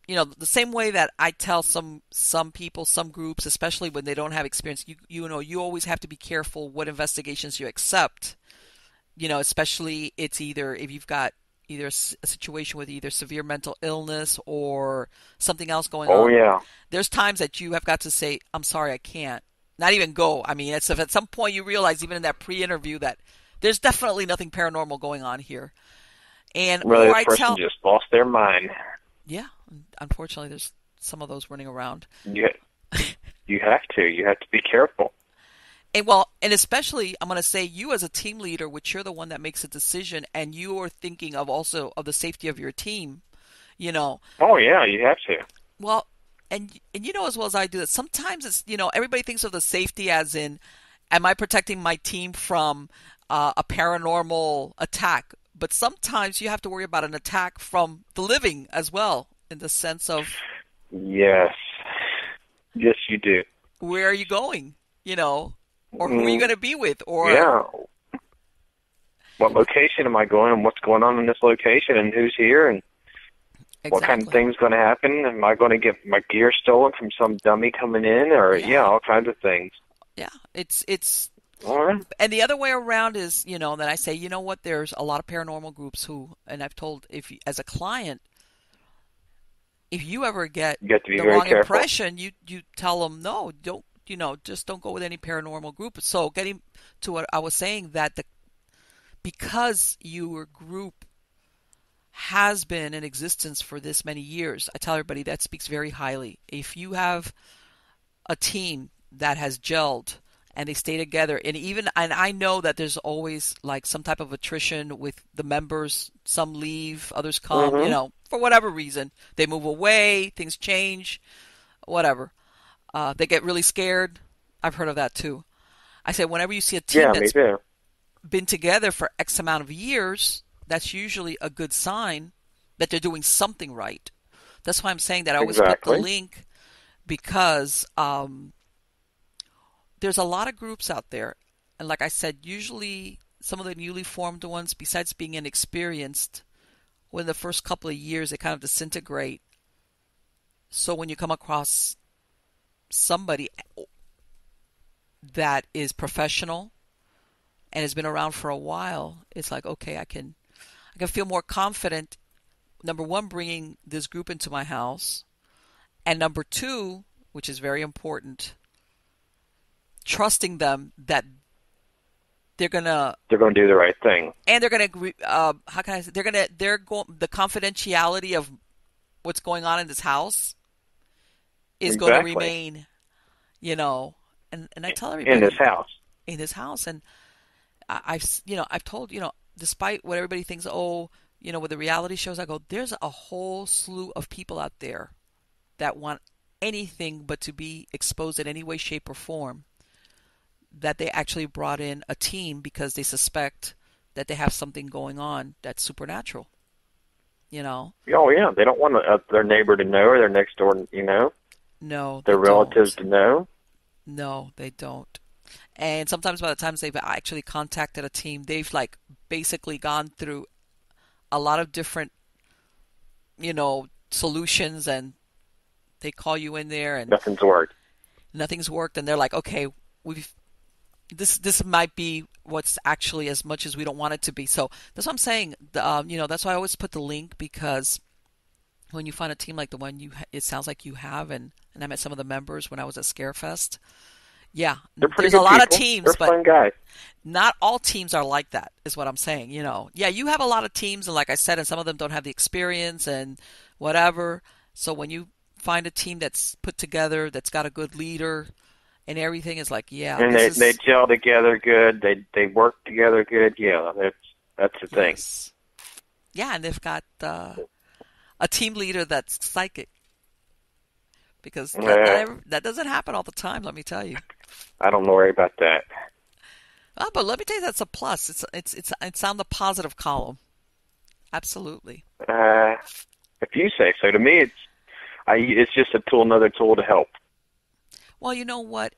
The same way that I tell some people, some groups, especially when they don't have experience, you always have to be careful what investigations you accept. Especially it's either if you've got either a situation with either severe mental illness or something else going Oh on, yeah. there's times that you have got to say, I'm sorry, I can't. Not even go. I mean, it's if at some point you realize, even in that pre-interview, that there's definitely nothing paranormal going on here. And, Really, or this I person tell, just lost their mind. yeah, unfortunately, there's some of those running around. You, you have to. You have to be careful. And well, and especially, I'm going to say you as a team leader, which you're the one that makes a decision, and you are thinking of also of the safety of your team, you know. Oh yeah, you have to. Well, and you know as well as I do that sometimes it's, everybody thinks of the safety as in, am I protecting my team from a paranormal attack? But sometimes you have to worry about an attack from the living as well, in the sense of, Yes. Yes, you do. where are you going, or who are you Mm, going to be with, or yeah. What location am I going, and what's going on in this location, and who's here, and what kind of exactly. thing's going to happen? Am I going to get my gear stolen from some dummy coming in, or Yeah, all kinds of things. yeah. It's All right. and the other way around is, that I say, you know what, there's a lot of paranormal groups who, and I've told, if you, as a client, if you ever get You have to be the very wrong careful. impression, you tell them, no, don't, just don't go with any paranormal group. So getting to what I was saying, that because your group has been in existence for this many years, I tell everybody that speaks very highly. If you have a team that has gelled and they stay together, and I know that there's always like some type of attrition with the members. Some leave, others come, Mm-hmm. for whatever reason. They move away, things change, whatever. They get really scared. I've heard of that too. I said, whenever you see a team Yeah, me that's too. been together for X amount of years, that's usually a good sign that they're doing something right. That's why I'm saying that I always put the Exactly. link, because there's a lot of groups out there. And like I said, usually some of the newly formed ones, besides being inexperienced, within the first couple of years, they kind of disintegrate. So when you come across somebody that is professional and has been around for a while, it's like, okay, I can feel more confident. Number one, bringing this group into my house, and number two, which is very important, trusting them that they're gonna, They're going to do the right thing. and they're gonna, how can I say, they're going, the confidentiality of what's going on in this house is going to Exactly. remain, and I tell In this everybody house. in this house, and I've told, despite what everybody thinks, oh, with the reality shows, I go, there's a whole slew of people out there that want anything but to be exposed in any way, shape, or form, that they actually brought in a team because they suspect that they have something going on that's supernatural, you know? Oh, yeah. They don't want their neighbor to know, or their next door, No, they their relatives don't. to know. No, they don't. And sometimes by the time they've actually contacted a team, they've like basically gone through a lot of different, solutions, and they call you in there and Nothing's worked. nothing's worked, and they're like, okay, we've this might be what's actually as much as we don't want it to be. So that's what I'm saying. That's why I always put the link, because when you find a team like the one it sounds like you have, and I met some of the members when I was at Scarefest. Yeah, They're pretty there's a good lot of people. They're teams, but fun guys. not all teams are like that, is what I'm saying. Yeah, you have a lot of teams, and like I said, and some of them don't have the experience and whatever. So when you find a team that's put together, that's got a good leader, and everything is like, yeah, And this they is, gel together good. They work together good. Yeah, that's the thing. yes. Yeah, and they've got a team leader that's psychic, because Uh, that doesn't happen all the time, let me tell you. I don't worry about that. Oh, but let me tell you, that's a plus. It's on the positive column. Absolutely. Uh, if you say so. To me, it's just a tool, another tool to help. Well, you know what?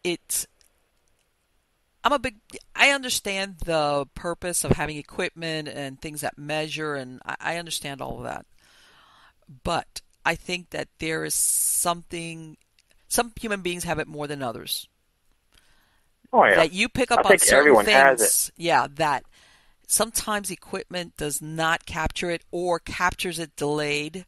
I understand the purpose of having equipment and things that measure, and I understand all of that. But I think that there is something, some human beings have it more than others. Oh yeah, That you pick I up on think certain everyone has it. things, yeah, that sometimes equipment does not capture it or captures it delayed,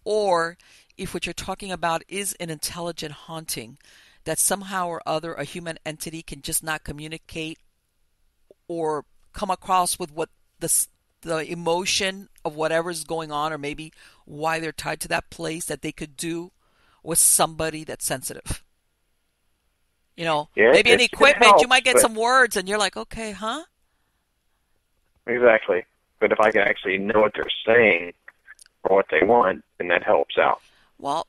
or if what you're talking about is an intelligent haunting, that somehow or other a human entity can just not communicate or come across with what the emotion of whatever's going on, or maybe why they're tied to that place, that they could do with somebody that's sensitive. Yeah, Maybe in it equipment you helps, might get but some words and you're like, okay, huh? exactly. But if I can actually know what they're saying or what they want, then that helps out. Well,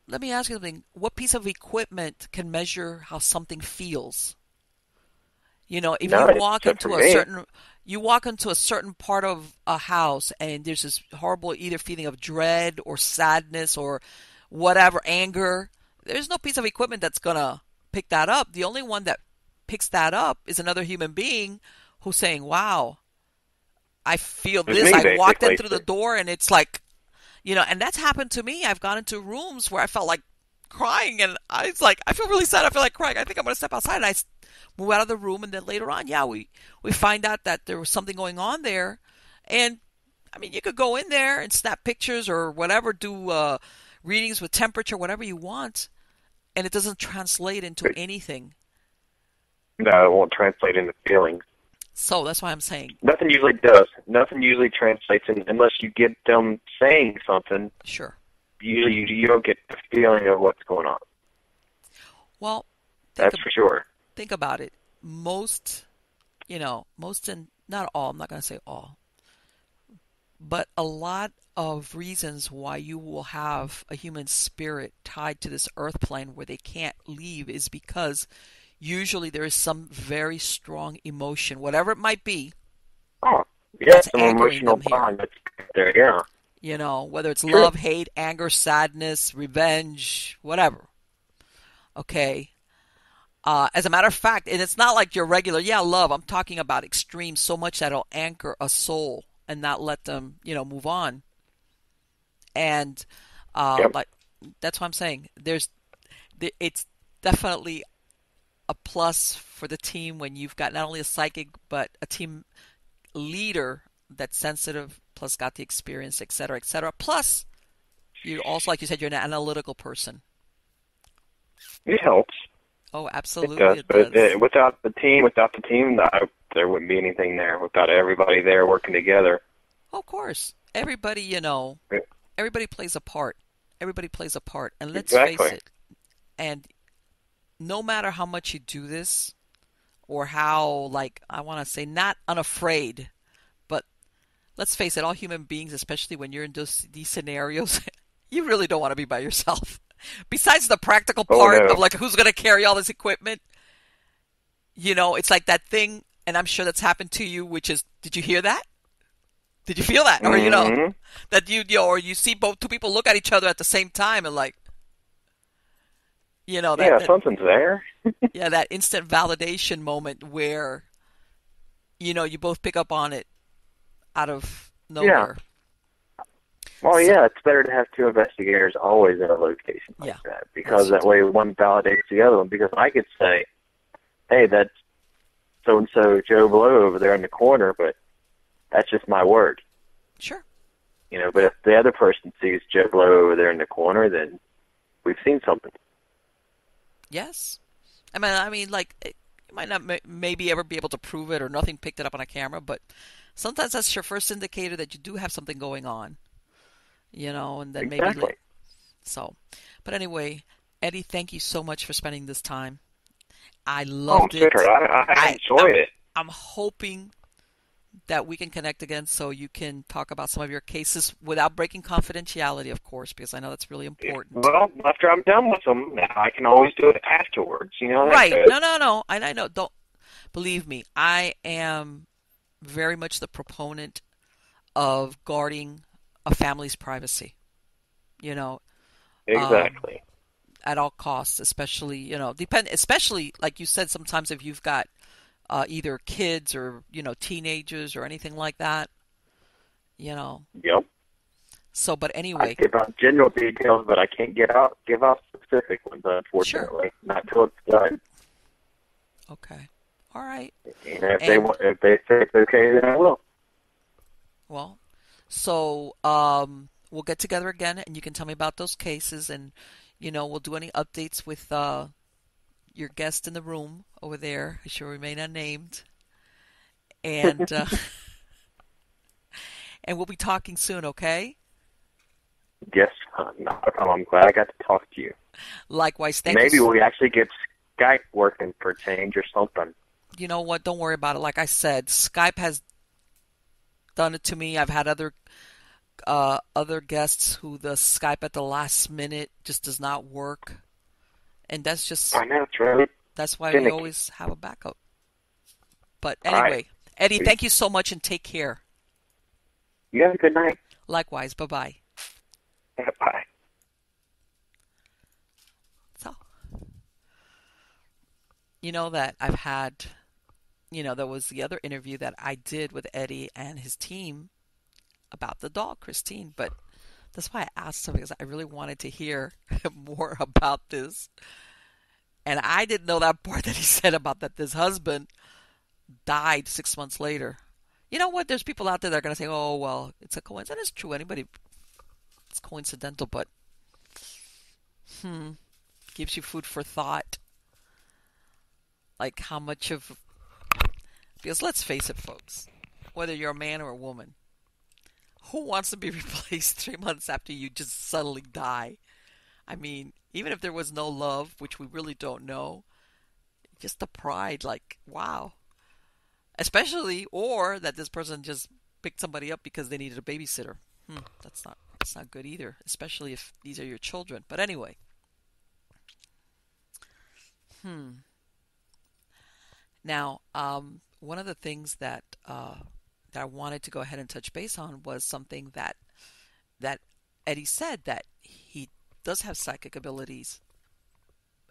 let me ask you something. What piece of equipment can measure how something feels? If you None, walk except for into me. you walk into a certain part of a house and there's this horrible either feeling of dread or sadness or whatever, anger, there's no piece of equipment that's going to pick that up. The only one that picks that up is another human being who's saying, wow, I feel It's this. me, I walked in basically. through the door and it's like, and that's happened to me. I've gone into rooms where I felt like crying and I was like, I feel really sad. I feel like crying. I think I'm going to step outside. And I move out of the room, and then later on, yeah, we find out that there was something going on there. And I mean, you could go in there and snap pictures or whatever, do readings with temperature, whatever you want, and it doesn't translate into anything. No, it won't translate into feelings. So that's why I'm saying, Nothing usually does. Nothing usually translates unless you get them saying something. sure. Usually you don't get the feeling of what's going on. Well, That's for sure. think about it. Most, most and not all, I'm not going to say all, but a lot of reasons why you will have a human spirit tied to this earth plane where they can't leave is because usually there is some very strong emotion, whatever it might be, Oh, yeah, that's some anchoring emotional them here. bond that's there, yeah. Whether it's True. love, hate, anger, sadness, revenge, whatever. Okay. As a matter of fact, and it's not like your regular, yeah, love. I'm talking about extreme, so much that it'll anchor a soul and not let them, move on. And Yep. like that's what I'm saying. It's definitely a plus for the team when you've got not only a psychic but a team leader that's sensitive, plus got the experience, et cetera, et cetera. Plus, you also, like you said, you're an analytical person. It helps. Oh, It absolutely, does. it But does. without the team, there wouldn't be anything there. Without everybody there working together. Of course, everybody, Yeah, everybody plays a part. Everybody plays a part, and let's face exactly. it. And no matter how much you do this, or how, like, I want to say, not unafraid, but let's face it, all human beings, especially when you're in these scenarios, you really don't want to be by yourself. Besides the practical Oh, part of no. like who's going to carry all this equipment, it's like that thing, and I'm sure that's happened to you, which is, did you hear that? Did you feel that? Or Mm-hmm. that or you see both two people look at each other at the same time and like, Yeah, that something's there. yeah, that instant validation moment where you both pick up on it out of Yeah. nowhere. Well, So, yeah, it's better to have two investigators always in a location like yeah. that Yes, because you that do. way one validates the other one. Because I could say, hey, that's so-and-so Joe Blow over there in the corner, but that's just my word. Sure. But Yeah. if the other person sees Joe Blow over there in the corner, then we've seen something. Yes. I mean, like, you might not maybe ever be able to prove it or nothing picked it up on a camera, but sometimes that's your first indicator that you do have something going on, and then maybe Exactly. so. But anyway, Eddie, thank you so much for spending this time. I Oh, loved sweetheart, it. I I enjoyed it. I'm hoping that we can connect again so you can talk about some of your cases without breaking confidentiality, of course, because I know that's really important. Well, after I'm done with them, now I can always do it afterwards. You know how that Right. goes. No, no, no. And I know, don't believe me, I am very much the proponent of guarding a family's privacy, you know, um, Exactly. at all costs, especially, especially like you said, sometimes if you've got either kids or, teenagers or anything like that, you know. Yep. So, but I anyway, give out general details, but I can't give out specific ones, sure. unfortunately. Not till it's done. Okay. All right. And if they And want, if they say it's okay, then I will. well, so we'll get together again, and you can tell me about those cases, and we'll do any updates with your guest in the room over there. I shall remain unnamed, and and we'll be talking soon. Okay. Yes, not a problem. I'm glad I got to talk to you. Likewise. Thank you. Maybe we actually get Skype working for a change or something. You know what? Don't worry about it. Like I said, Skype has done it to me. I've had other guests who the Skype at the last minute just does not work, and I know, it's really that's why we finicky. always have a backup. But All right. anyway, Eddie, thank you so much and take care. You have a good night. Likewise. Bye bye. Bye. So, that I've had, there was the other interview that I did with Eddie and his team about the dog, Christine, but that's why I asked him because I really wanted to hear more about this. And I didn't know that part that he said about that this husband died 6 months later. You know what? There's people out there that are going to say, oh, well, it's a coincidence. It's true. It's coincidental, but gives you food for thought. Like how much of, because let's face it, folks, whether you're a man or a woman, who wants to be replaced 3 months after you just suddenly die? I mean, even if there was no love, which we really don't know, just the pride, like, wow. Especially, or that this person just picked somebody up because they needed a babysitter. That's not good either, especially if these are your children. But anyway. Now, one of the things that I wanted to go ahead and touch base on was something that Eddie said, that he does have psychic abilities,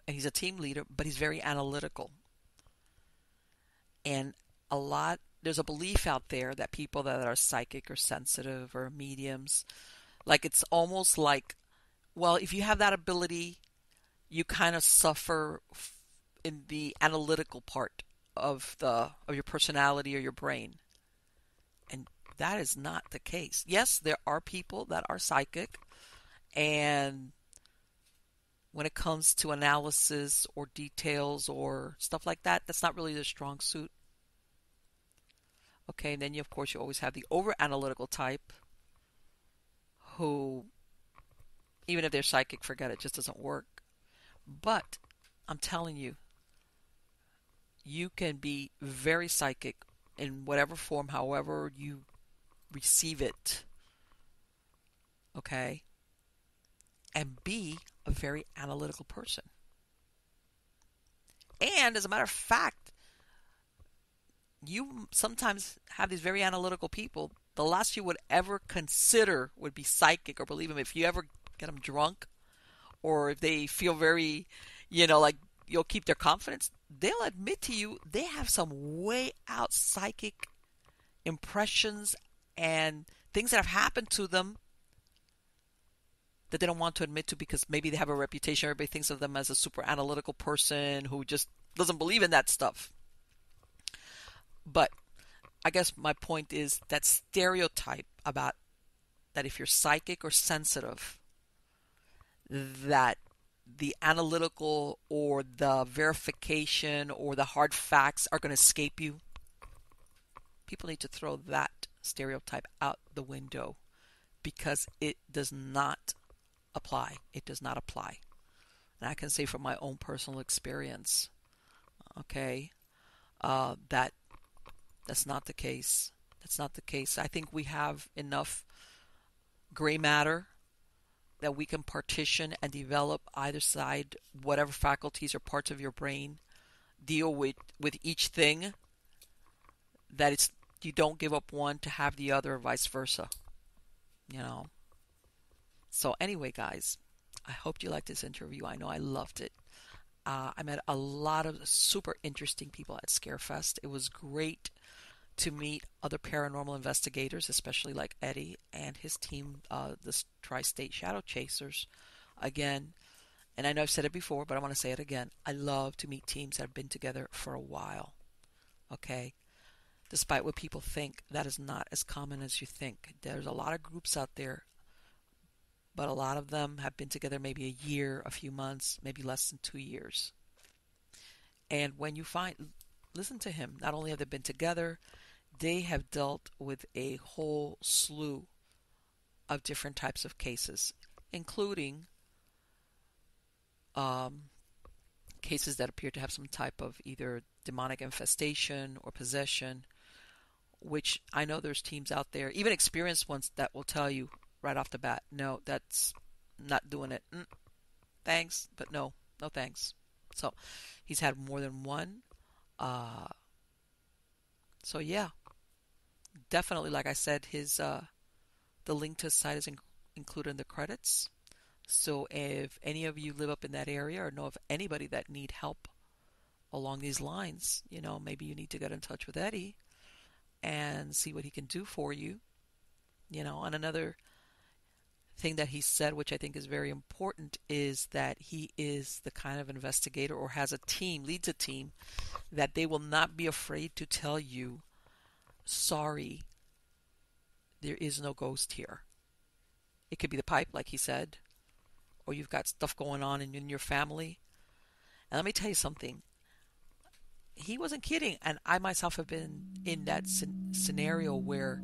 and he's a team leader, but he's very analytical. And there's a belief out there that people that are psychic or sensitive or mediums, like it's almost like, well, if you have that ability, you kind of suffer in the analytical part of your personality or your brain. And that is not the case. Yes, there are people that are psychic, and when it comes to analysis or details or stuff like that, that's not really their strong suit. Okay, and then of course you always have the over analytical type who, even if they're psychic, forget it, just doesn't work. But I'm telling you, you can be very psychic in whatever form, however you receive it. Okay? And be a very analytical person. And as a matter of fact, you sometimes have these very analytical people. The last you would ever consider would be psychic or believe them. If you ever get them drunk, or if they feel very, like you'll keep their confidence, they'll admit to you they have some way out psychic impressions and things that have happened to them that they don't want to admit to because maybe they have a reputation. Everybody thinks of them as a super analytical person who just doesn't believe in that stuff. But I guess my point is that stereotype about that if you're psychic or sensitive, that the analytical or the verification or the hard facts are going to escape you. People need to throw that stereotype out the window because it does not apply. It does not apply. And I can say from my own personal experience, okay, that's not the case. That's not the case. I think we have enough gray matter that we can partition and develop either side, whatever faculties or parts of your brain deal with each thing, that you don't give up one to have the other, or vice versa. So anyway, guys, I hope you liked this interview. I know I loved it. I met a lot of super interesting people at Scarefest. It was great to meet other paranormal investigators, especially like Eddie and his team, the TriState Shadow Chasers. Again, and I know I've said it before, but I want to say it again. I love to meet teams that have been together for a while. Okay? Despite what people think, that is not as common as you think. There's a lot of groups out there, but a lot of them have been together maybe a year, a few months, maybe less than 2 years. And when you find, listen to him, not only have they been together, they have dealt with a whole slew of different types of cases, including cases that appear to have some type of either demonic infestation or possession, which I know there's teams out there, even experienced ones, that will tell you right off the bat, no, that's not doing it. Thanks, but no, no thanks. So he's had more than one. So yeah, definitely, like I said, his the link to his site is included in the credits. So if any of you live up in that area or know of anybody that need help along these lines, maybe you need to get in touch with Eddie and see what he can do for you. And another thing that he said, which I think is very important, is that he is the kind of investigator, or has a team, leads a team, that they will not be afraid to tell you, sorry, there is no ghost here. It could be the pipe, like he said, or you've got stuff going on in your family. And let me tell you something. He wasn't kidding. And I myself have been in that scenario where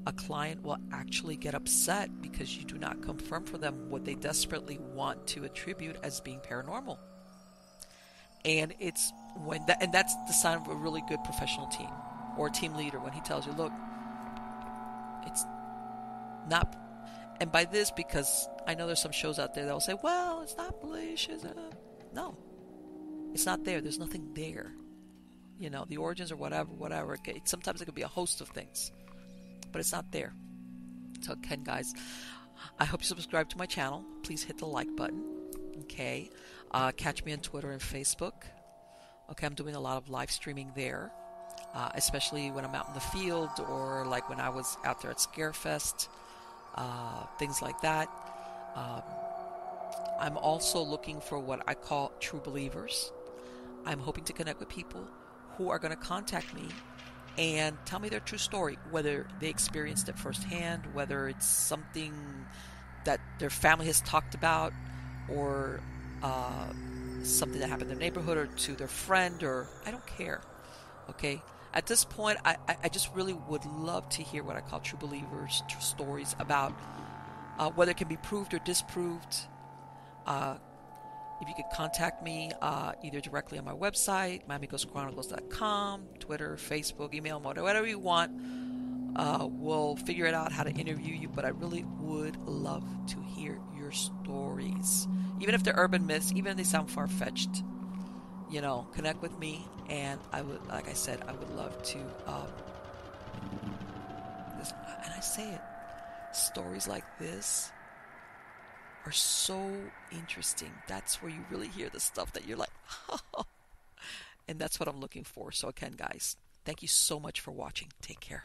a client will actually get upset because you do not confirm for them what they desperately want to attribute as being paranormal. And it's when that, and that's the sign of a really good professional team or team leader, when he tells you, look, it's not. And by this, because I know there's some shows out there that will say, well, it's not malicious. No, it's not there. There's nothing there. The origins or whatever. Sometimes it could be a host of things, but it's not there. So again, guys, I hope you subscribe to my channel. Please hit the like button. Okay. Catch me on Twitter and Facebook. Okay, I'm doing a lot of live streaming there, especially when I'm out in the field, or like when I was out there at Scarefest, things like that. I'm also looking for what I call true believers. I'm hoping to connect with people who are going to contact me and tell me their true story, whether they experienced it firsthand, whether it's something that their family has talked about, or something that happened in their neighborhood or to their friend, or I don't care. Okay? At this point, I just really would love to hear what I call true believers, true stories about whether it can be proved or disproved. If you could contact me either directly on my website, MiamiGhostChronicles.com, Twitter, Facebook, email, whatever you want, we'll figure it out how to interview you. But I really would love to hear your stories, even if they're urban myths, even if they sound far-fetched. Connect with me, and I would, like I said, I would love to. And I say it, stories like this are so interesting. That's where you really hear the stuff that you're like, oh. And that's what I'm looking for. So again, guys, thank you so much for watching. Take care.